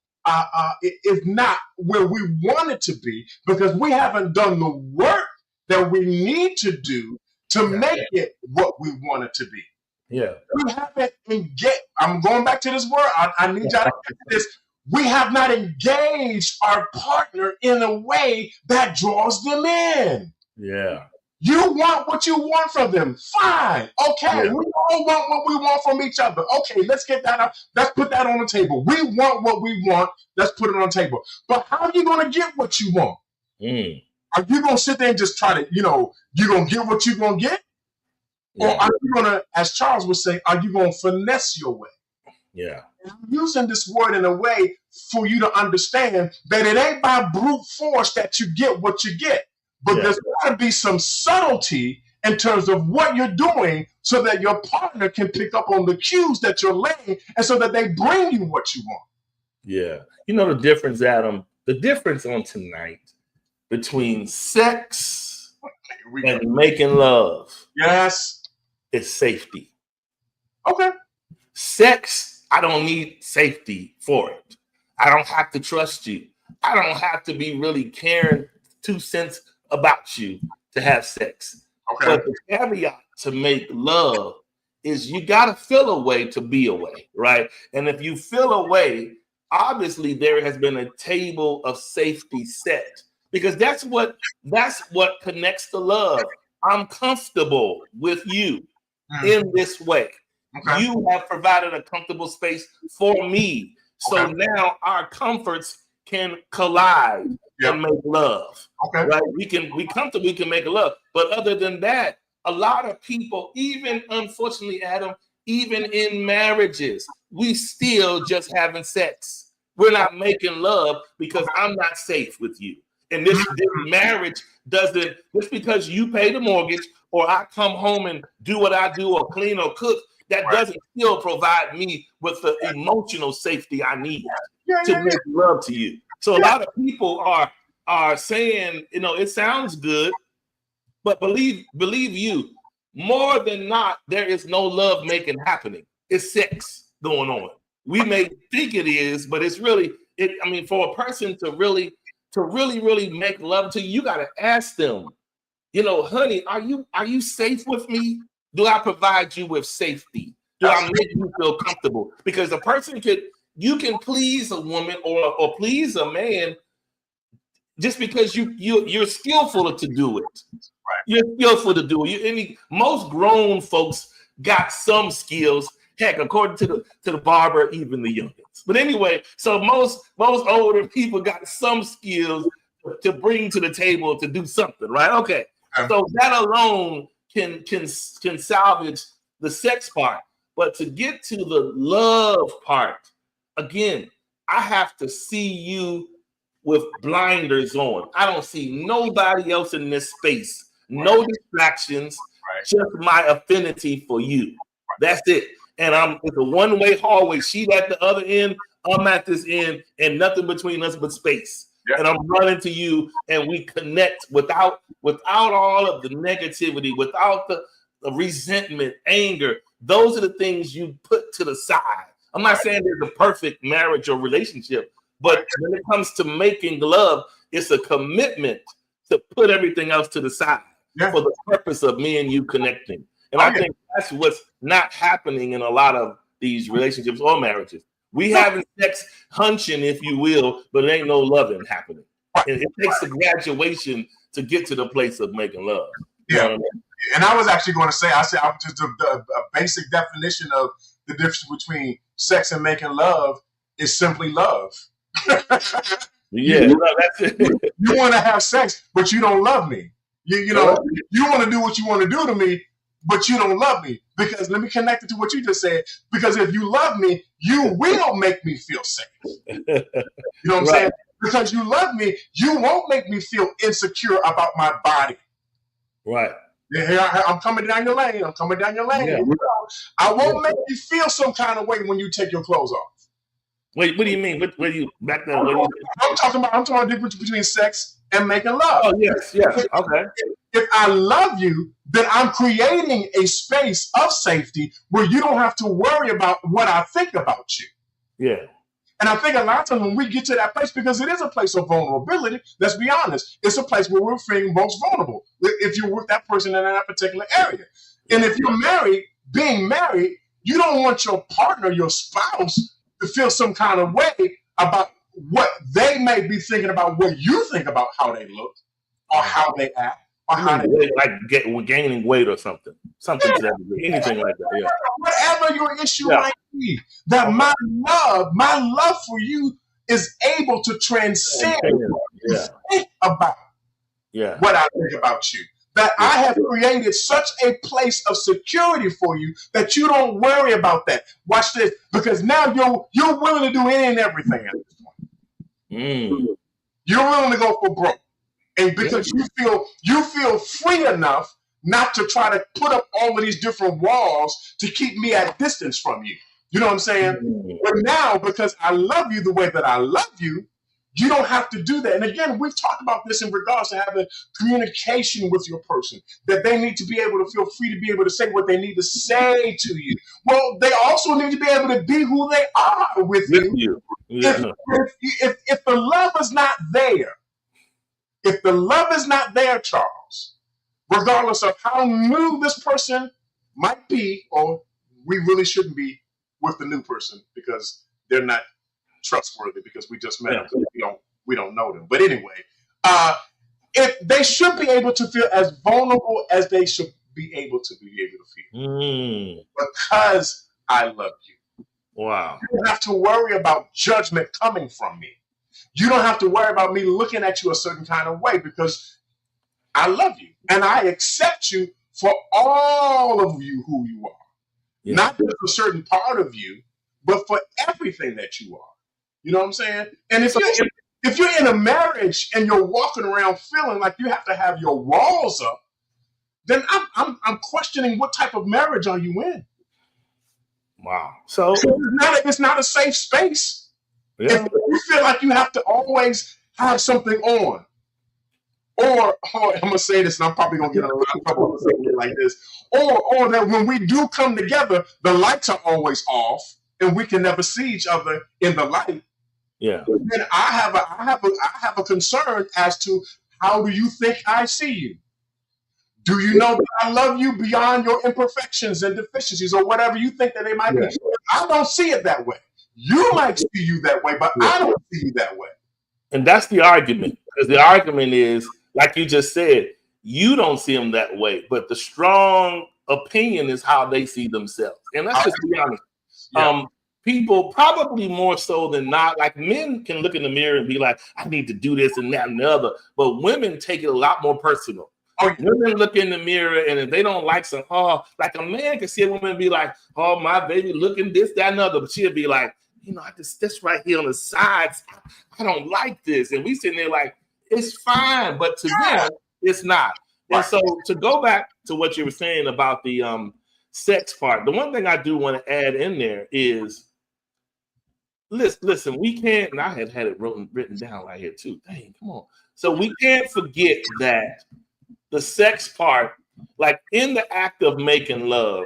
is not where we want it to be, because we haven't done the work that we need to do to make it what we want it to be. Yeah. We haven't engaged. I'm going back to this word. I need y'all to get this. We have not engaged our partner in a way that draws them in. Yeah. You want what you want from them. Fine. Okay. Yeah. We all want what we want from each other. Okay, let's get that up. Let's put that on the table. We want what we want. Let's put it on the table. But how are you going to get what you want? Are you going to sit there and just try to, you're going to get what you're going to get? Yeah. Or are you going to, as Charles would say, are you going to finesse your way? Yeah. And I'm using this word in a way for you to understand that it ain't by brute force that you get what you get. But there's got to be some subtlety in terms of what you're doing so that your partner can pick up on the cues that you're laying, and so that they bring you what you want. Yeah. You know the difference, Adam? The difference on tonight between sex and making love. Yes. Is safety. Okay. Sex, I don't need safety for it. I don't have to trust you. I don't have to be really caring 2 cents about you to have sex. Okay. But the caveat to make love is you got to feel a way to be a way, right? And if you feel a way, obviously there has been a table of safety set, because that's what connects to love. I'm comfortable with you in this way. Okay. You have provided a comfortable space for me. So now our comforts can collide and make love. Okay. Right? We can make love. But other than that, a lot of people, even unfortunately, Adam, even in marriages, we still just having sex. We're not making love because I'm not safe with you. And this marriage doesn't, just because you pay the mortgage or I come home and do what I do or clean or cook, that doesn't still provide me with the emotional safety I need to make love to you. So a lot of people are saying, it sounds good, but believe you, more than not, there is no love making happening. It's sex going on. We may think it is, but it's really, for a person to really make love to you, you got to ask them, honey, are you safe with me? Do I provide you with safety? Do I make you feel comfortable? Because a person you can please a woman or please a man just because you're skillful to do it. Right. You're skillful to do it. Most grown folks got some skills. Heck, according to the barber, even the youngest. But anyway, so most older people got some skills to bring to the table to do something, right? Okay. So that alone can salvage the sex part. But to get to the love part, again, I have to see you with blinders on. I don't see nobody else in this space. No distractions, just my affinity for you. That's it. And it's a one-way hallway. She at the other end, I'm at this end, and nothing between us but space. Yep. And I'm running to you, and we connect without all of the negativity, without the resentment, anger. Those are the things you put to the side. I'm not saying there's a perfect marriage or relationship, but when it comes to making love, it's a commitment to put everything else to the side for the purpose of me and you connecting. And I think that's what's not happening in a lot of these relationships or marriages. We having sex hunching, if you will, but it ain't no loving happening. And it takes a graduation to get to the place of making love. You know what I mean? And I was actually going to say, I was just a basic definition of the difference between sex and making love is simply love. That's it. You want to have sex, but you don't love me. You want to do what you want to do to me, but you don't love me. Because let me connect it to what you just said. Because if you love me, you will make me feel safe. You know what I'm saying? Because you love me, you won't make me feel insecure about my body. Right. Yeah, I'm coming down your lane. Yeah. I won't make you feel some kind of way when you take your clothes off. Wait, what do you mean? What do you back then? I'm talking about the difference between sex and making love. Oh, yes. Okay. If I love you, then I'm creating a space of safety where you don't have to worry about what I think about you. Yeah. And I think a lot of times when we get to that place, because it is a place of vulnerability, let's be honest, it's a place where we're feeling most vulnerable if you're with that person in that particular area. And if you're married, being married, you don't want your partner, your spouse, to feel some kind of way about what they may be thinking about what you think about how they look or how they act. Or how they gaining weight or something to that degree, anything like that. Yeah. Whatever your issue might be, that my love for you is able to transcend what you think about what I think about you. That I have created such a place of security for you that you don't worry about that. Watch this, because now you're willing to do any and everything at this point. You're willing to go for broke. And because you feel free enough not to try to put up all of these different walls to keep me at distance from you. You know what I'm saying? But now, because I love you the way that I love you, you don't have to do that. And again, we've talked about this in regards to having communication with your person, that they need to be able to feel free to be able to say what they need to say to you. Well, they also need to be able to be who they are with you. Yeah. If the love is not there, if the love is not there, Charles, regardless of how new this person might be, or we really shouldn't be with the new person because they're not trustworthy because we just met them. We don't know them. But anyway, if they should be able to feel as vulnerable as they should be able to feel. Because I love you. Wow. You don't have to worry about judgment coming from me. You don't have to worry about me looking at you a certain kind of way because I love you and I accept you for all of you who you are. Yeah. Not just a certain part of you, but for everything that you are. You know what I'm saying? And if you're in a marriage and you're walking around feeling like you have to have your walls up, then I'm questioning what type of marriage are you in? Wow. So it's not a safe space. Yeah. If you feel like you have to always have something on, or I'm gonna say this, and I'm probably gonna get in a lot of trouble for saying it like this, or that when we do come together, the lights are always off, and we can never see each other in the light. Yeah. Then I have a concern as to how do you think I see you? Do you know that I love you beyond your imperfections and deficiencies, or whatever you think that they might be? I don't see it that way. You might see you that way, but I don't see you that way. And that's the argument. Because the argument is, like you just said, you don't see them that way, but the strong opinion is how they see themselves. And let's just be honest. Yeah. People probably more so than not, like men can look in the mirror and be like, I need to do this and that and the other. But women take it a lot more personal. Women look in the mirror, and if they don't like like a man can see a woman and be like, oh, my baby looking this, that, and other. But she'll be like, this right here on the sides, I don't like this. And we sitting there like, it's fine, but to them, it's not. And so to go back to what you were saying about the sex part, the one thing I do want to add in there is, listen, we can't, and I had it written down right here too. Dang, come on. So we can't forget that the sex part, like in the act of making love,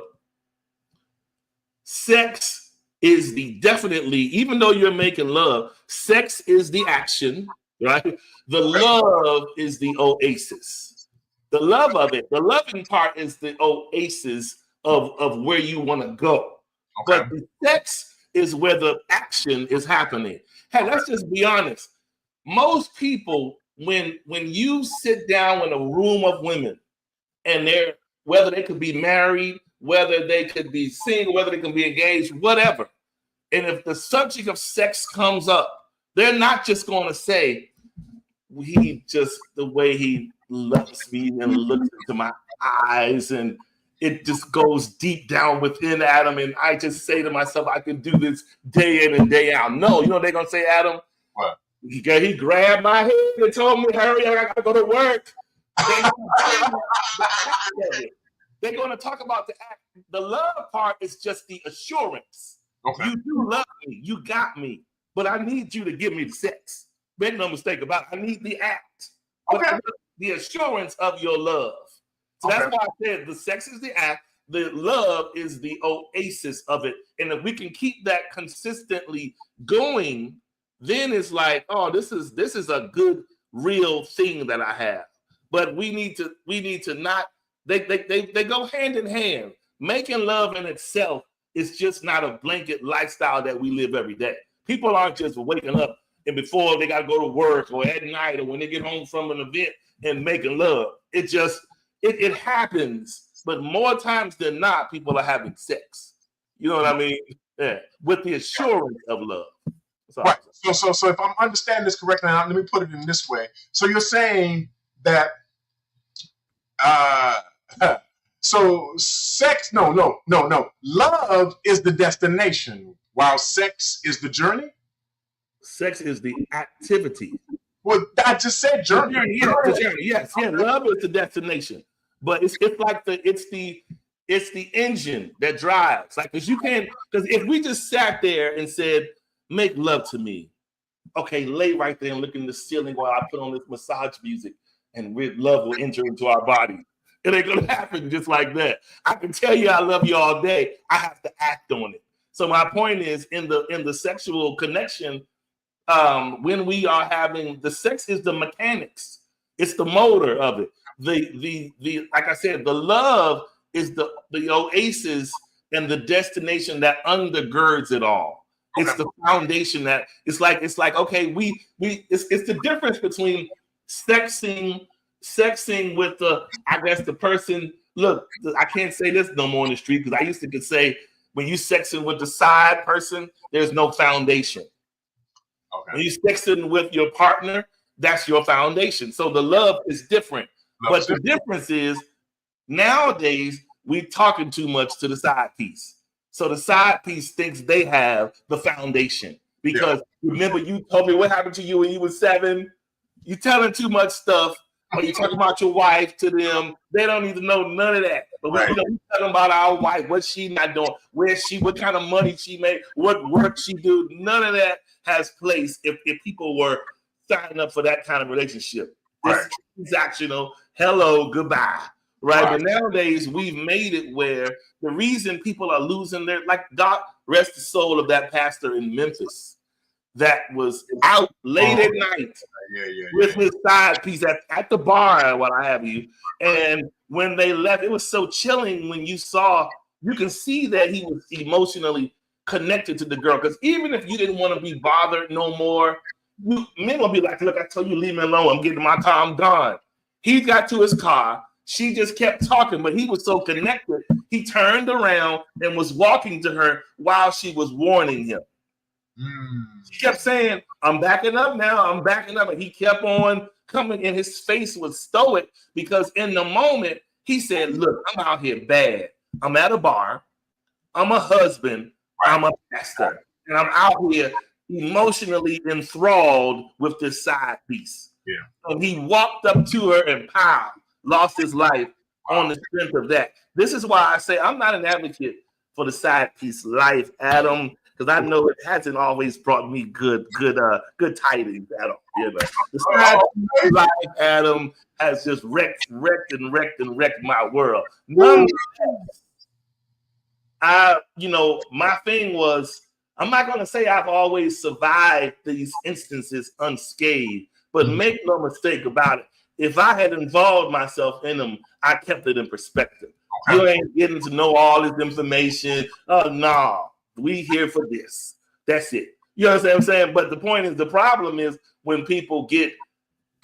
sex is definitely, even though you're making love, sex is the action, right? The love is the oasis. The love of it, the loving part is the oasis of where you want to go. Okay. But the sex is where the action is happening. Hey, let's just be honest. Most people, when you sit down in a room of women and whether they could be married, whether they could be single, whether they can be engaged, whatever. And if the subject of sex comes up, they're not just going to say, the way he loves me and looks into my eyes, and it just goes deep down within Adam. And I just say to myself, I can do this day in and day out. No, you know what they're going to say, Adam? What? He grabbed my head and told me, hurry, I got to go to work. They're going to talk about the act. The love part is just the assurance. Okay. You do love me. You got me. But I need you to give me the sex. Make no mistake about it. I need the act. Okay. But the assurance of your love. So that's why I said the sex is the act. the love is the oasis of it. And if we can keep that consistently going, then it's like, oh, this is a good, real thing that I have. But we need to not, they go hand in hand. Making love in itself is just not a blanket lifestyle that we live every day. People aren't just waking up and before they got to go to work or at night or when they get home from an event and making love. It happens, but more times than not, people are having sex. You know what I mean? Yeah, with the assurance of love. Right. So if I'm understanding this correctly, now let me put it in this way. So you're saying that so sex, no. Love is the destination, while sex is the journey. Sex is the activity. Well, I just said journey. The journey. Yes. Love is the destination, but it's like it's the engine that drives. Like, because if we just sat there and said, "Make love to me," okay, lay right there and look in the ceiling while I put on this massage music, and love will enter into our body. It ain't gonna happen just like that. I can tell you I love you all day. I have to act on it. So my point is, in the sexual connection, when we are having the sex, is the mechanics. It's the motor of it. The like I said, the love is the oasis and the destination that undergirds it all. Okay. It's the foundation that it's like okay, it's the difference between sexing with the person. Look, I can't say this no more in the street because I used to say when you sexing with the side person, there's no foundation. Okay. When you sexing with your partner, that's your foundation. So the love is different. But the difference is nowadays we talking too much to the side piece. So the side piece thinks they have the foundation. Because remember, you told me what happened to you when you were 7. You telling too much stuff. Or you talking about your wife to them. They don't need to know none of that. But we talking about our wife, what she not doing, what kind of money she made, what work she do. None of that has place if people were signing up for that kind of relationship. It's transactional. Hello, goodbye. Right? But nowadays we've made it where the reason people are losing like God rest the soul of that pastor in Memphis that was out late at night with his side piece at the bar, what I have you. And when they left, it was so chilling when you can see that he was emotionally connected to the girl. Because even if you didn't want to be bothered no more, men will be like, look, I told you, leave me alone. I'm getting my car, I'm gone. He got to his car. She just kept talking, but he was so connected. He turned around and was walking to her while she was warning him. She kept saying, I'm backing up now. I'm backing up. And he kept on coming, and his face was stoic because in the moment he said, look, I'm out here bad. I'm at a bar. I'm a husband. I'm a pastor. And I'm out here emotionally enthralled with this side piece. Yeah. And he walked up to her and lost his life on the strength of that. This is why I say I'm not an advocate for the side piece life, Adam. Because I know it hasn't always brought me good tidings at all. You know, the side life, Adam, has just wrecked my world. Nonetheless, my thing was, I'm not going to say I've always survived these instances unscathed, but make no mistake about it. If I had involved myself in them, I kept it in perspective. Okay. You ain't getting to know all this information. Oh, no. We here for this. That's it. You understand what I'm saying? But the point is, the problem is when people get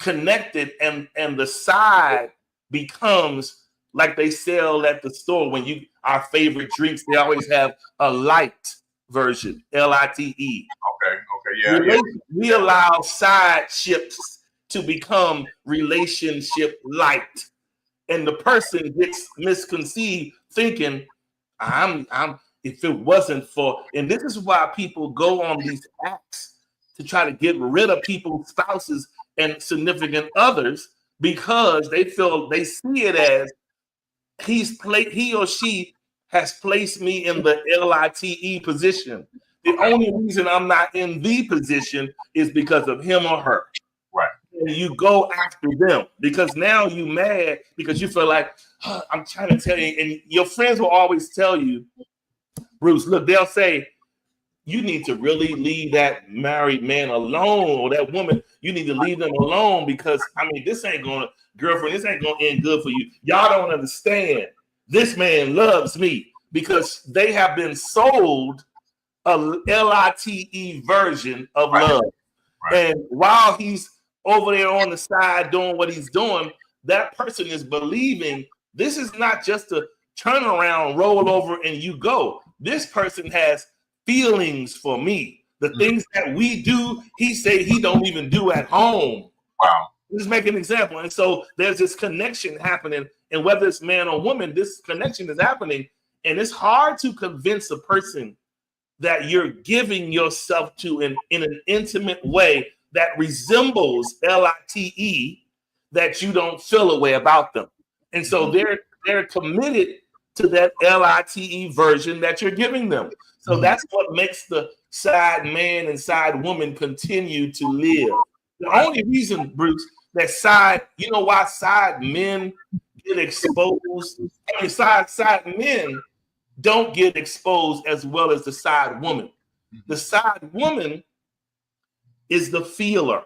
connected and the side becomes like they sell at the store. When our favorite drinks, they always have a light version, LITE. Okay, yeah. We allow side ships to become relationship light, and the person gets misconceived thinking, if it wasn't for, and this is why people go on these acts to try to get rid of people's spouses and significant others, because they see it as he or she has placed me in the LITE position. The only reason I'm not in the position is because of him or her. Right. and you go after them because now you mad because you feel like I'm trying to tell you, and your friends will always tell you, Bruce, look, they'll say, you need to really leave that married man alone, or that woman, you need to leave them alone because, I mean, this ain't going to end good for you. Y'all don't understand. This man loves me because they have been sold a LITE version of love. Right. And while he's over there on the side doing what he's doing, that person is believing this is not just a turn around, roll over, and you go. This person has feelings for me. The things that we do, he say he don't even do at home. Wow. Just make an example. And so there's this connection happening. And whether it's man or woman, this connection is happening. And it's hard to convince a person that you're giving yourself to in an intimate way that resembles LITE, that you don't feel a way about them. And so they're committed to that LITE version that you're giving them. So that's what makes the side man and side woman continue to live. The only reason, Bruce, that you know why side men get exposed? I mean, side men don't get exposed as well as the side woman. The side woman is the feeler.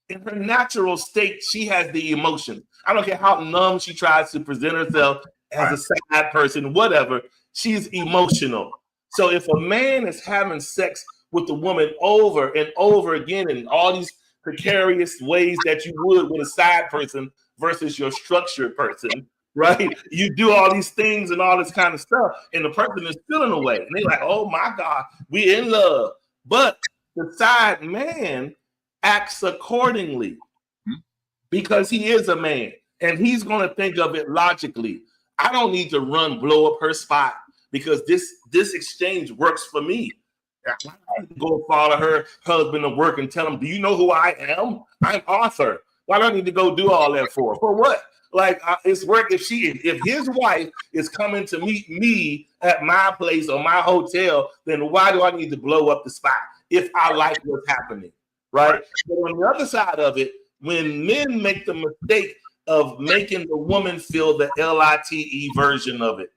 In her natural state, she has the emotion. I don't care how numb she tries to present herself as a side person, whatever, she's emotional. So if a man is having sex with a woman over and over again in all these precarious ways that you would with a side person versus your structured person, right? You do all these things and all this kind of stuff, and the person is feeling away. And they're like, oh my God, we in love. But the side man acts accordingly because he is a man and he's going to think of it logically. I don't need to blow up her spot because this exchange works for me. I go follow her husband to work and tell him, do you know who I am? I'm Arthur. Why do I need to go do all that for? For what? Like it's work. If his wife is coming to meet me at my place or my hotel, then why do I need to blow up the spot if I like what's happening? Right. But on the other side of it, when men make the mistake of making the woman feel the LITE version of it,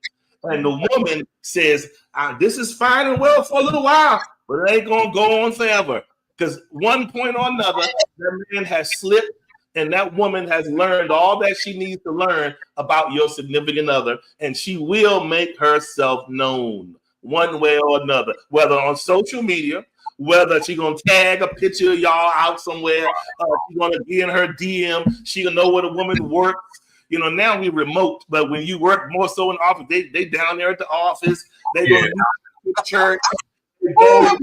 and the woman says, this is fine and well for a little while, but it ain't going to go on forever. Because one point or another, that man has slipped and that woman has learned all that she needs to learn about your significant other, and she will make herself known one way or another, whether on social media, whether she's going to tag a picture of y'all out somewhere, she's going to be in her DM, she going to know where the woman works. You know, now we remote, but when you work more so in the office, they down there at the office, they go to church, they go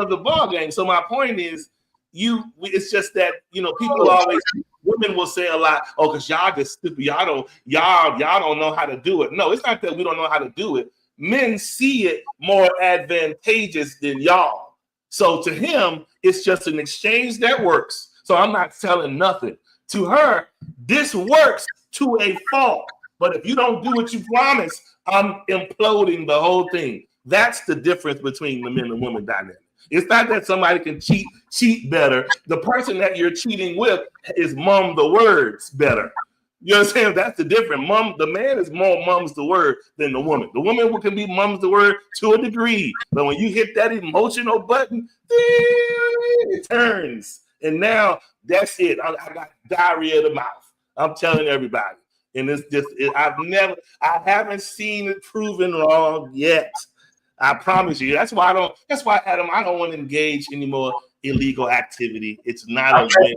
the ball game. So my point is, it's just that, you know, people always, women will say a lot, oh, because y'all just stupid, y'all don't know how to do it. No, it's not that we don't know how to do it. Men see it more advantageous than y'all. So to him, it's just an exchange that works. So I'm not telling nothing. To her, this works to a fault. But if you don't do what you promised, I'm imploding the whole thing. That's the difference between the men and women dynamic. It's not that somebody can cheat better. The person that you're cheating with is mum the words better. You understand? That's the difference. The man is more mums the word than the woman. The woman can be mums the word to a degree. But when you hit that emotional button, it turns. And now that's it. I got diarrhea of the mouth. I'm telling everybody. And it's just, I haven't seen it proven wrong yet. I promise you. That's why Adam, I don't want to engage any more illegal activity. It's not a win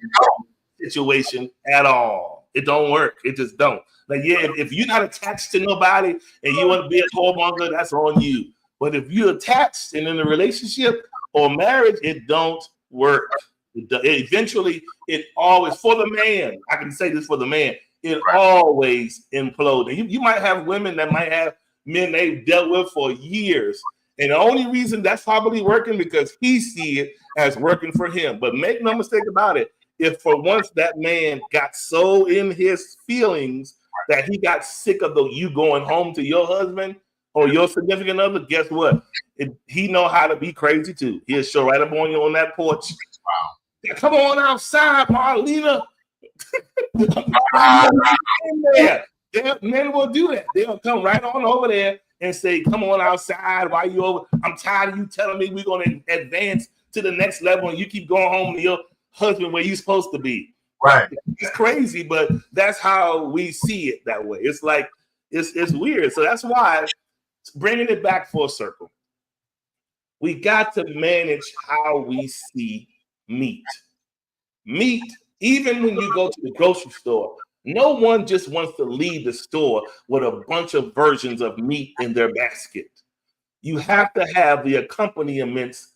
situation at all. It don't work. It just don't. Like, yeah, if you're not attached to nobody and you want to be a whoremonger, that's on you. But if you're attached and in a relationship or marriage, it don't work. Eventually, it always, for the man, I can say this for the man, it always implodes. And you might have women that might have men they've dealt with for years. And the only reason that's probably working because he see it as working for him. But make no mistake about it. If for once that man got so in his feelings that he got sick of you going home to your husband or your significant other, guess what? He know how to be crazy too. He'll show right up on you on that porch. Wow. Come on outside, Marlena. In there. Men will do that. They'll come right on over there and say, come on outside. Why you over? I'm tired of you telling me we're going to advance to the next level and you keep going home to your husband where you're supposed to be. Right. It's crazy, but that's how we see it that way. It's like, it's weird. So that's why, bringing it back full circle, we got to manage how we see meat. Meat, even when you go to the grocery store, no one just wants to leave the store with a bunch of versions of meat in their basket. You have to have the accompaniments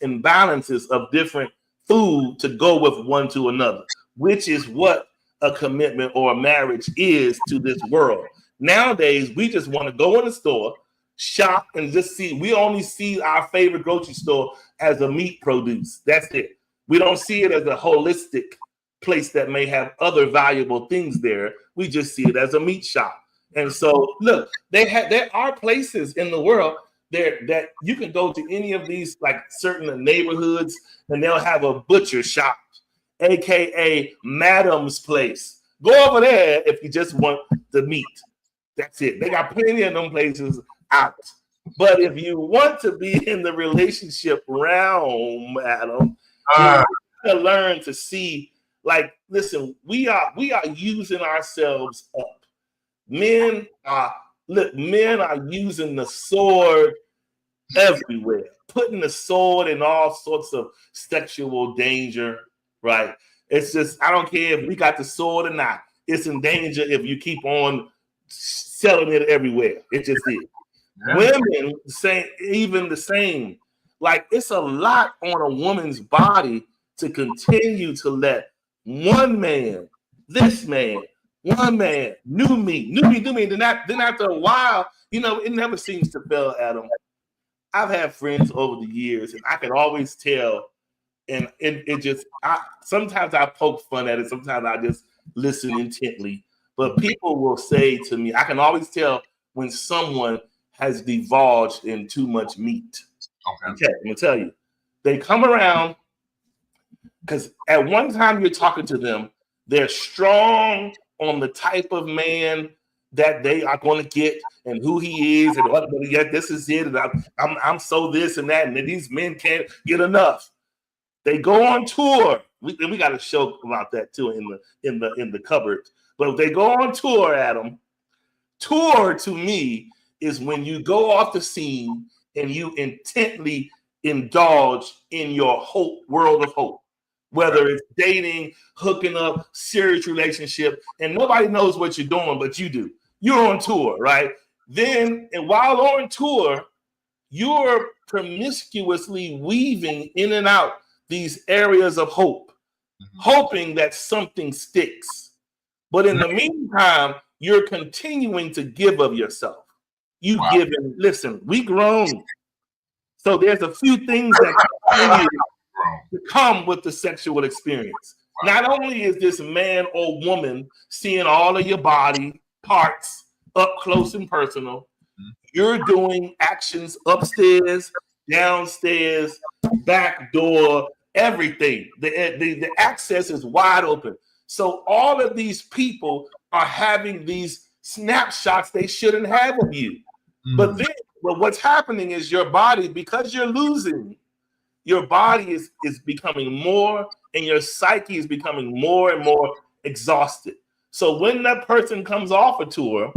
and balances of different food to go with one to another, which is what a commitment or a marriage is to this world. Nowadays, we just want to go in the store, shop, and just see. We only see our favorite grocery store as a meat produce. That's it. We don't see it as a holistic place that may have other valuable things there. We just see it as a meat shop. And so, look, there are places in the world there that you can go to any of these, like certain neighborhoods, and they'll have a butcher shop, aka Madam's Place. Go over there if you just want the meat. That's it. They got plenty of them places out. But if you want to be in the relationship realm, Adam, you have to learn to see, like, listen, we are using ourselves up. Men are using the sword everywhere, putting the sword in all sorts of sexual danger, right? It's just, I don't care if we got the sword or not. It's in danger if you keep on selling it everywhere. It just is. Yeah. Women, even the same. Like, it's a lot on a woman's body to continue to let one man, new me. Then after a while, it never seems to fail, Adam. I've had friends over the years, and I can always tell. And sometimes I poke fun at it. Sometimes I just listen intently. But people will say to me, I can always tell when someone has divulged in too much meat. Okay, I'm gonna tell you. They come around because at one time you're talking to them, they're strong on the type of man that they are going to get and who he is, and this is it, and I'm so this and that, and these men can't get enough. They go on tour. We got a show about that too in the cupboard. But they go on tour, Adam. Tour to me is when you go off the scene and you intently indulge in your hope, world of hope, whether it's dating, hooking up, serious relationship, and nobody knows what you're doing, but you do. You're on tour, right? Then, and while on tour, you're promiscuously weaving in and out these areas of hope, hoping that something sticks. But in the meantime, you're continuing to give of yourself. Giving, listen, we grown. So there's a few things that continue to come with the sexual experience. Not only is this man or woman seeing all of your body parts up close and personal, you're doing actions upstairs, downstairs, back door, everything. The access is wide open. So all of these people are having these snapshots they shouldn't have of you. But what's happening is your body, because you're losing, your body is becoming more, and your psyche is becoming more and more exhausted. So when that person comes off a tour,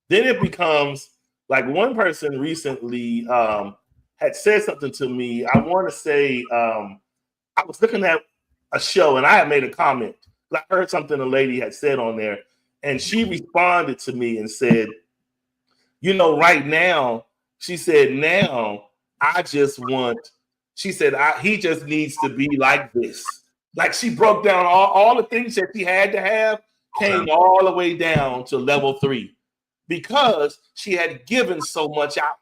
then it becomes like, one person recently had said something to me. I want to say I was looking at a show and I had made a comment. I heard something a lady had said on there, and she responded to me and said, right now, she said, now I just want, she said, he just needs to be like this. Like, she broke down all the things that she had to have, came all the way down to level 3 because she had given so much out.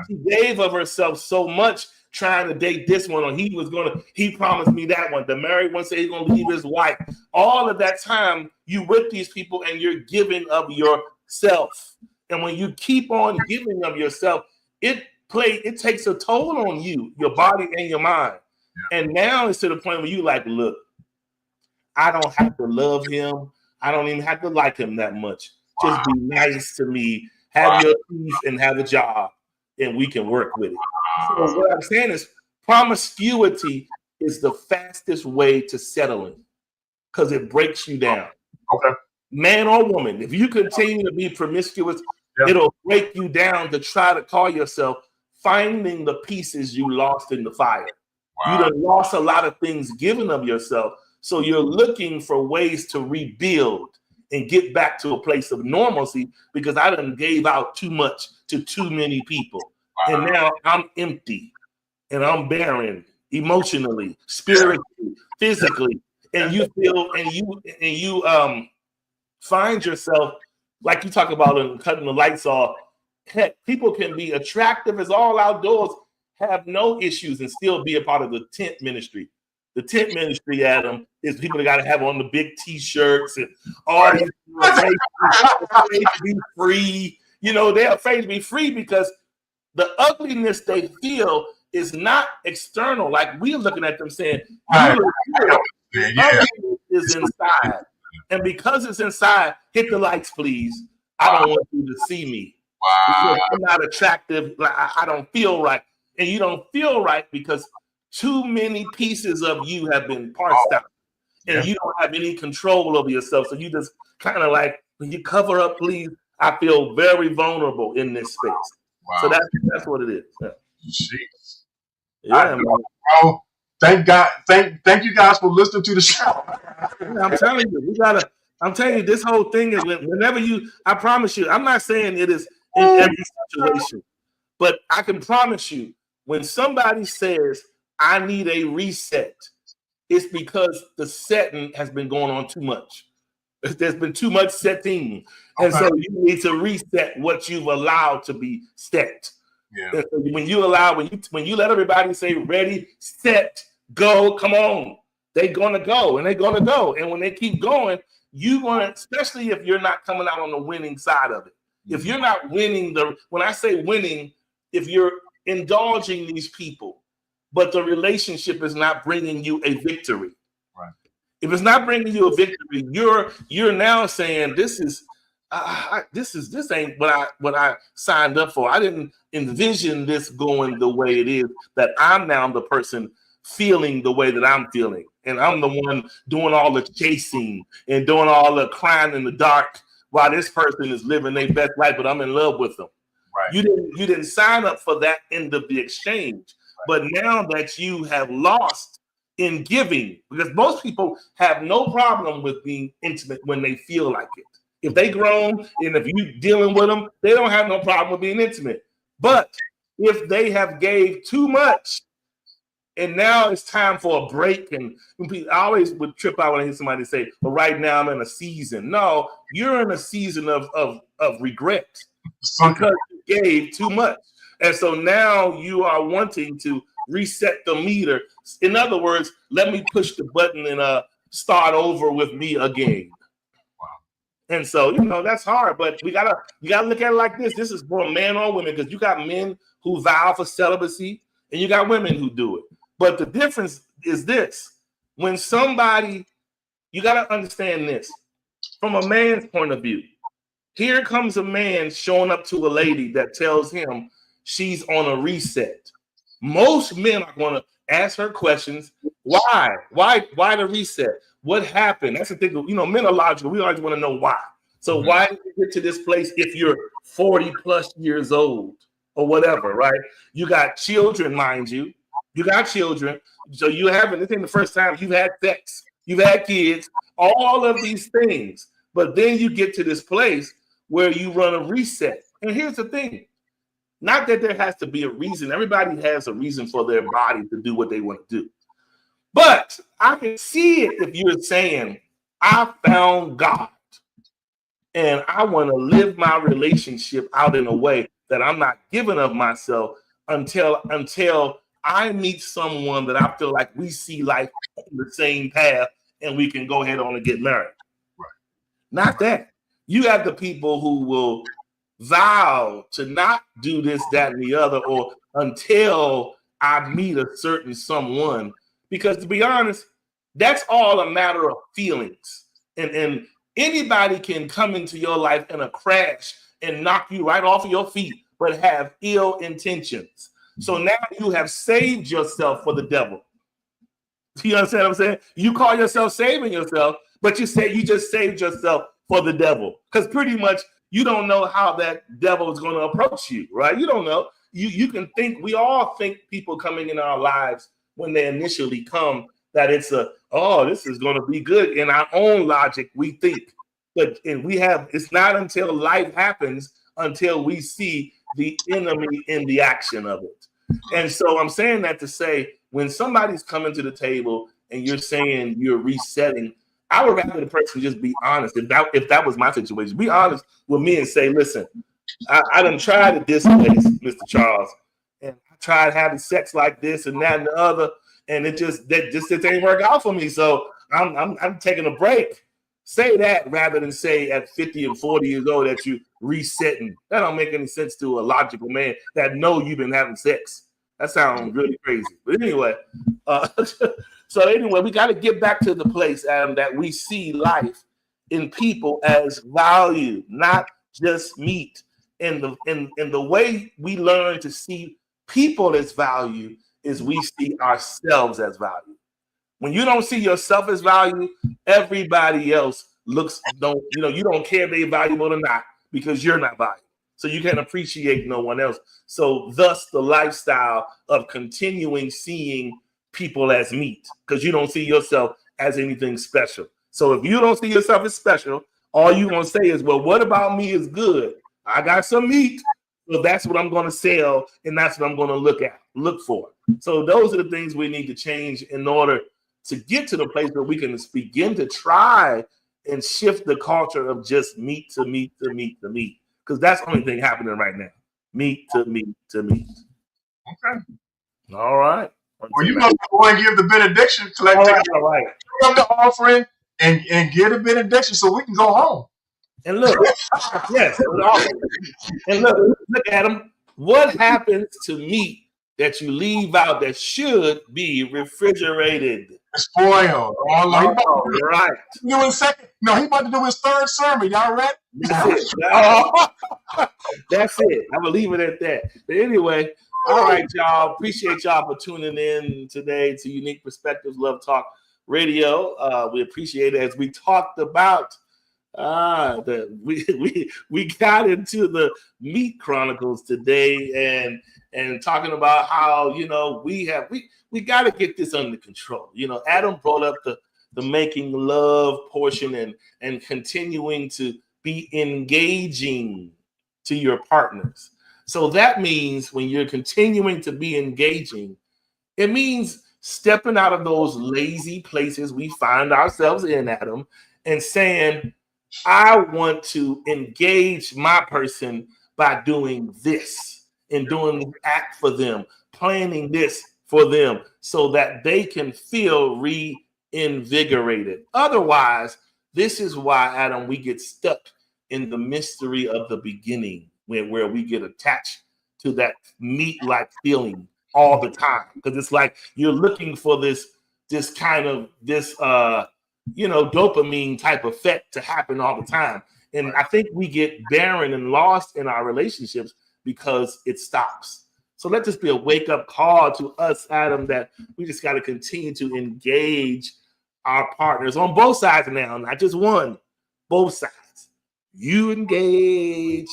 She gave of herself so much trying to date this one, or he promised me that one. The married one said he's gonna leave his wife. All of that time you with these people and you're giving of yourself. And when you keep on giving of yourself, it takes a toll on you, your body and your mind. And now it's to the point where you like, look, I don't have to love him. I don't even have to like him that much. Just be nice to me, have your peace, and have a job, and we can work with it. So what I'm saying is promiscuity is the fastest way to settling because it breaks you down. Okay. Man or woman, if you continue to be promiscuous, it'll break you down to try to call yourself finding the pieces you lost in the fire. You done lost a lot of things given of yourself. So you're looking for ways to rebuild and get back to a place of normalcy because I done gave out too much to too many people. And now I'm empty and I'm barren emotionally, spiritually, physically. And you feel and you find yourself like you talk about in cutting the lights off. Heck, people can be attractive as all outdoors, have no issues, and still be a part of the tent ministry. The tent ministry, Adam, is people that got to have on the big T-shirts and all these afraid to be free. You know, they're afraid to be free because the ugliness they feel is not external. Like we're looking at them saying, ugliness is inside. And because it's inside, hit the likes, please. I don't want you to see me. Because I'm not attractive. I don't feel right. And you don't feel right because too many pieces of you have been parsed out. And you don't have any control over yourself. So you just kind of like, when you cover up, please, I feel very vulnerable in this space. So that's what it is. Jeez. Yeah, man. Thank God. Thank you guys for listening to the show. I'm telling you, I'm telling you, this whole thing is whenever I promise you, I'm not saying it is in every situation, but I can promise you, when somebody says, I need a reset, it's because the setting has been going on too much. There's been too much setting. And so you need to reset what you've allowed to be set. Yeah. So when you let everybody say ready, set, go, come on, they're gonna go and they're gonna go. And when they keep going, you want to, especially if you're not coming out on the winning side of it. If you're not winning when I say winning, if you're indulging these people, but the relationship is not bringing you a victory. Right. If it's not bringing you a victory, you're now saying this ain't what I signed up for. I didn't envision this going the way it is, that I'm now the person feeling the way that I'm feeling. And I'm the one doing all the chasing and doing all the crying in the dark while this person is living their best life, but I'm in love with them. Right. You didn't sign up for that end of the exchange. But now that you have lost in giving, because most people have no problem with being intimate when they feel like it. If they grown and if you dealing with them, they don't have no problem with being intimate. But if they have gave too much and now it's time for a break, and I always would trip out when I hear somebody say, well, right now I'm in a season. No, you're in a season of regret because you gave too much. And so now you are wanting to reset the meter. In other words, let me push the button and start over with me again. Wow. And so, that's hard, but you gotta look at it like this. This is for men or women, because you got men who vow for celibacy and you got women who do it. But the difference is this. When somebody, you got to understand this from a man's point of view. Here comes a man showing up to a lady that tells him she's on a reset. Most men are going to ask her questions. Why? Why the reset? What happened? That's the thing. Men are logical. We always want to know why. So why did you get to this place if you're 40 plus years old or whatever, right? You got children, mind you. You got children, so you haven't. This ain't the first time you've had sex. You've had kids, all of these things. But then you get to this place where you run a reset. And here's the thing: not that there has to be a reason. Everybody has a reason for their body to do what they want to do. But I can see it if you're saying, "I found God, and I want to live my relationship out in a way that I'm not giving of myself until I meet someone that I feel like we see life on the same path and we can go ahead on and get married." Right. Not that. You have the people who will vow to not do this, that, and the other, or until I meet a certain someone Because to be honest, that's all a matter of feelings. And anybody can come into your life in a crash and knock you right off of your feet, but have ill intentions. So now you have saved yourself for the devil. You understand what I'm saying? You call yourself saving yourself, but you say you just saved yourself for the devil. Because pretty much you don't know how that devil is going to approach you, right? You don't know. You can think, we all think people coming in our lives when they initially come, that it's this is going to be good. In our own logic, we think. But it's not until life happens until we see the enemy in the action of it. And so I'm saying that to say, when somebody's coming to the table and you're saying you're resetting, I would rather the person just be honest. If that was my situation, be honest with me and say, listen, I done tried it this place, Mr. Charles, and I tried having sex like this and that and the other, and it just ain't work out for me. So I'm taking a break. Say that rather than say at 50 and 40 years old that you resetting. That don't make any sense to a logical man that know you've been having sex. That sounds really crazy. But anyway, we got to get back to the place, Adam, that we see life in people as value, not just meat. And the way we learn to see people as value is we see ourselves as value. When you don't see yourself as value, everybody else you don't care if they're valuable or not because you're not valuable. So you can't appreciate no one else. So thus the lifestyle of continuing seeing people as meat because you don't see yourself as anything special. So if you don't see yourself as special, all you're going to say is, well, what about me is good? I got some meat. So that's what I'm going to sell. And that's what I'm going to look for. So those are the things we need to change in order to get to the place where we can begin to try and shift the culture of just meat to meat to meat to meat. Because that's the only thing happening right now. Meat to meat to meat. Okay. All right. Well, you know, go and give the benediction. All right. Pick up the offering and give the benediction so we can go home. And look, yes. And look at them. What happens to meat that you leave out that should be refrigerated? Spoiled. Right. He about to do his third sermon. Y'all ready? That's it. I'm going to leave it at that. But anyway, all right, y'all. Appreciate y'all for tuning in today to Unique Perspectives Love Talk Radio. We appreciate it as we talked about we got into the meat chronicles today and talking about how, you know, we got to get this under control. You know, Adam brought up the making love portion and continuing to be engaging to your partners. So that means when you're continuing to be engaging, it means stepping out of those lazy places we find ourselves in, Adam, and saying, I want to engage my person by doing this and doing the act for them, planning this for them so that they can feel reinvigorated. Otherwise, this is why, Adam, we get stuck in the mystery of the beginning where we get attached to that meat-like feeling all the time. Because it's like you're looking for this dopamine type effect to happen all the time. And I think we get barren and lost in our relationships because it stops. So let this be a wake-up call to us, Adam, that we just got to continue to engage our partners on both sides now, not just one, both sides. You engage,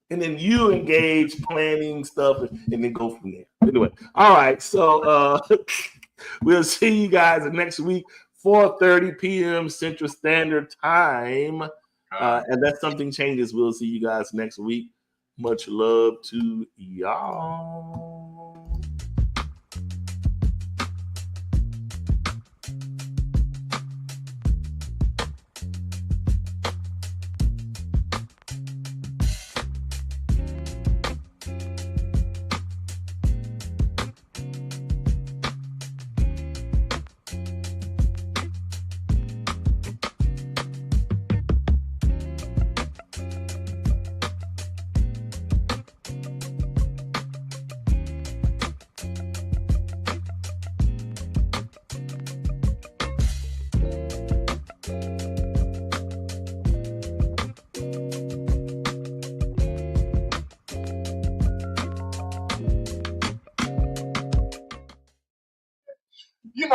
and then you engage planning stuff, and then go from there. Anyway, all right, so we'll see you guys next week, 4:30 p.m. Central Standard Time. Unless something changes, we'll see you guys next week. Much love to y'all.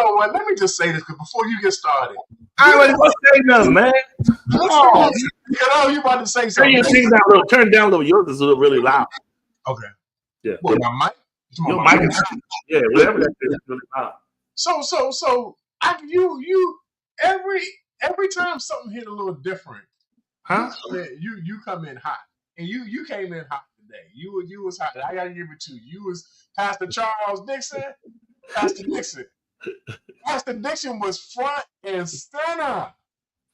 know what? Let me just say this before you get started. I wasn't gonna say nothing, man. Oh, you about to say Turn something. your thing down a little. Turn it down a little. Yours is really loud. Okay. Yeah. What, my mic? Your mic is, yeah, whatever that is really loud. So every time something hit a little different, huh? You come in hot, and you came in hot today. You was hot. I gotta give it to you. You was Pastor Charles Dixon. Pastor Dixon. Pastor Dixon was front and center.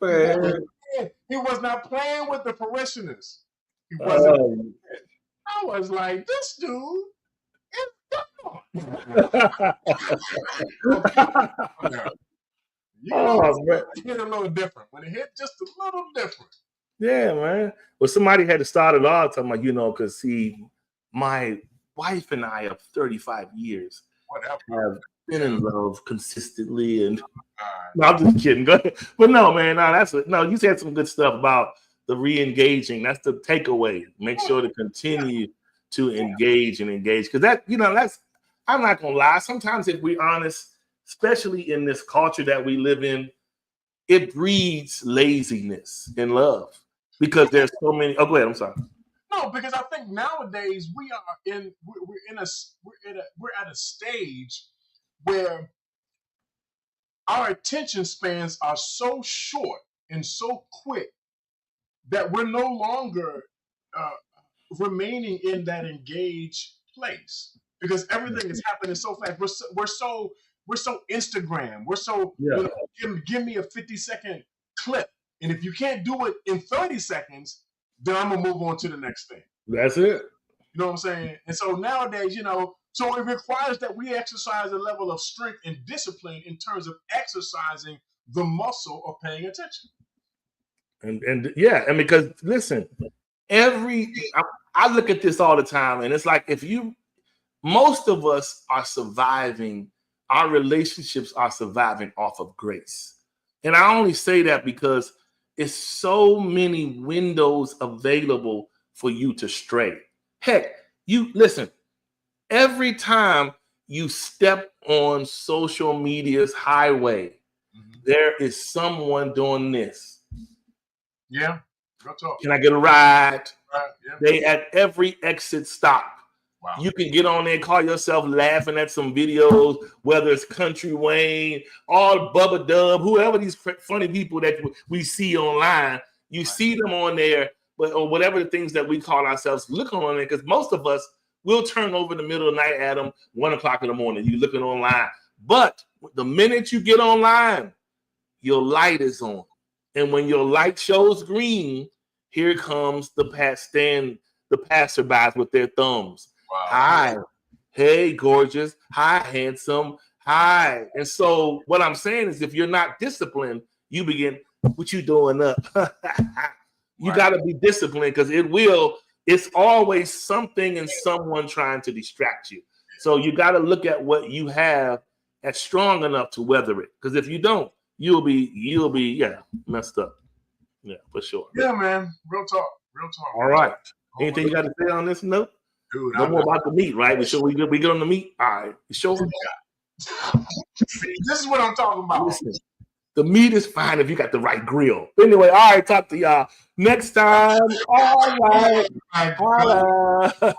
He was not playing with the parishioners. He wasn't. I was like, this dude is gone. It hit a little different. When it hit just a little different. Yeah, man. Well, somebody had to start it off talking about, because see, my wife and I of 35 years have been in love consistently, and no, I'm just kidding. Go ahead. But no, man, you said some good stuff about the re-engaging. That's the takeaway. Make sure to continue to engage, because that's I'm not gonna lie. Sometimes, if we're honest, especially in this culture that we live in, it breeds laziness in love because there's so many. Oh, go ahead. I'm sorry. No, because I think nowadays we're at a stage where our attention spans are so short and so quick that we're no longer remaining in that engaged place because everything is happening so fast. We're so Instagram. We're so give me a 50-second clip, and if you can't do it in 30 seconds, then I'm gonna move on to the next thing. That's it. You know what I'm saying? And so nowadays, so it requires that we exercise a level of strength and discipline in terms of exercising the muscle of paying attention. And because listen, I look at this all the time, and it's like most of us are surviving, our relationships are surviving off of grace. And I only say that because it's so many windows available for you to stray. Heck, listen, every time you step on social media's highway, there is someone doing this. Yeah. Real talk. Can I get a ride? Right. Yeah. They at every exit stop. Wow. You can get on there and call yourself laughing at some videos, whether it's Country Wayne, all Bubba Dub, whoever these funny people that we see online, you see them on there, or whatever the things that we call ourselves looking on there, because most of us will turn over in the middle of the night at them 1 o'clock in the morning. You looking online. But the minute you get online, your light is on. And when your light shows green, here comes the passerbys with their thumbs. Wow. Hi. Hey, gorgeous. Hi, handsome. Hi. And so what I'm saying is if you're not disciplined, you begin, what you doing up? You got to be disciplined because it's always something and someone trying to distract you. So you got to look at what you have as strong enough to weather it. Because if you don't, you'll be messed up. Yeah, for sure. Yeah, man. Real talk. All right. Anything you got to say on this note? Dude, no more about the meat, right? We get on the meat. All right. Sure. See, this is what I'm talking about. Listen, the meat is fine if you got the right grill. Anyway, all right. Talk to y'all next time. All right. Oh my God.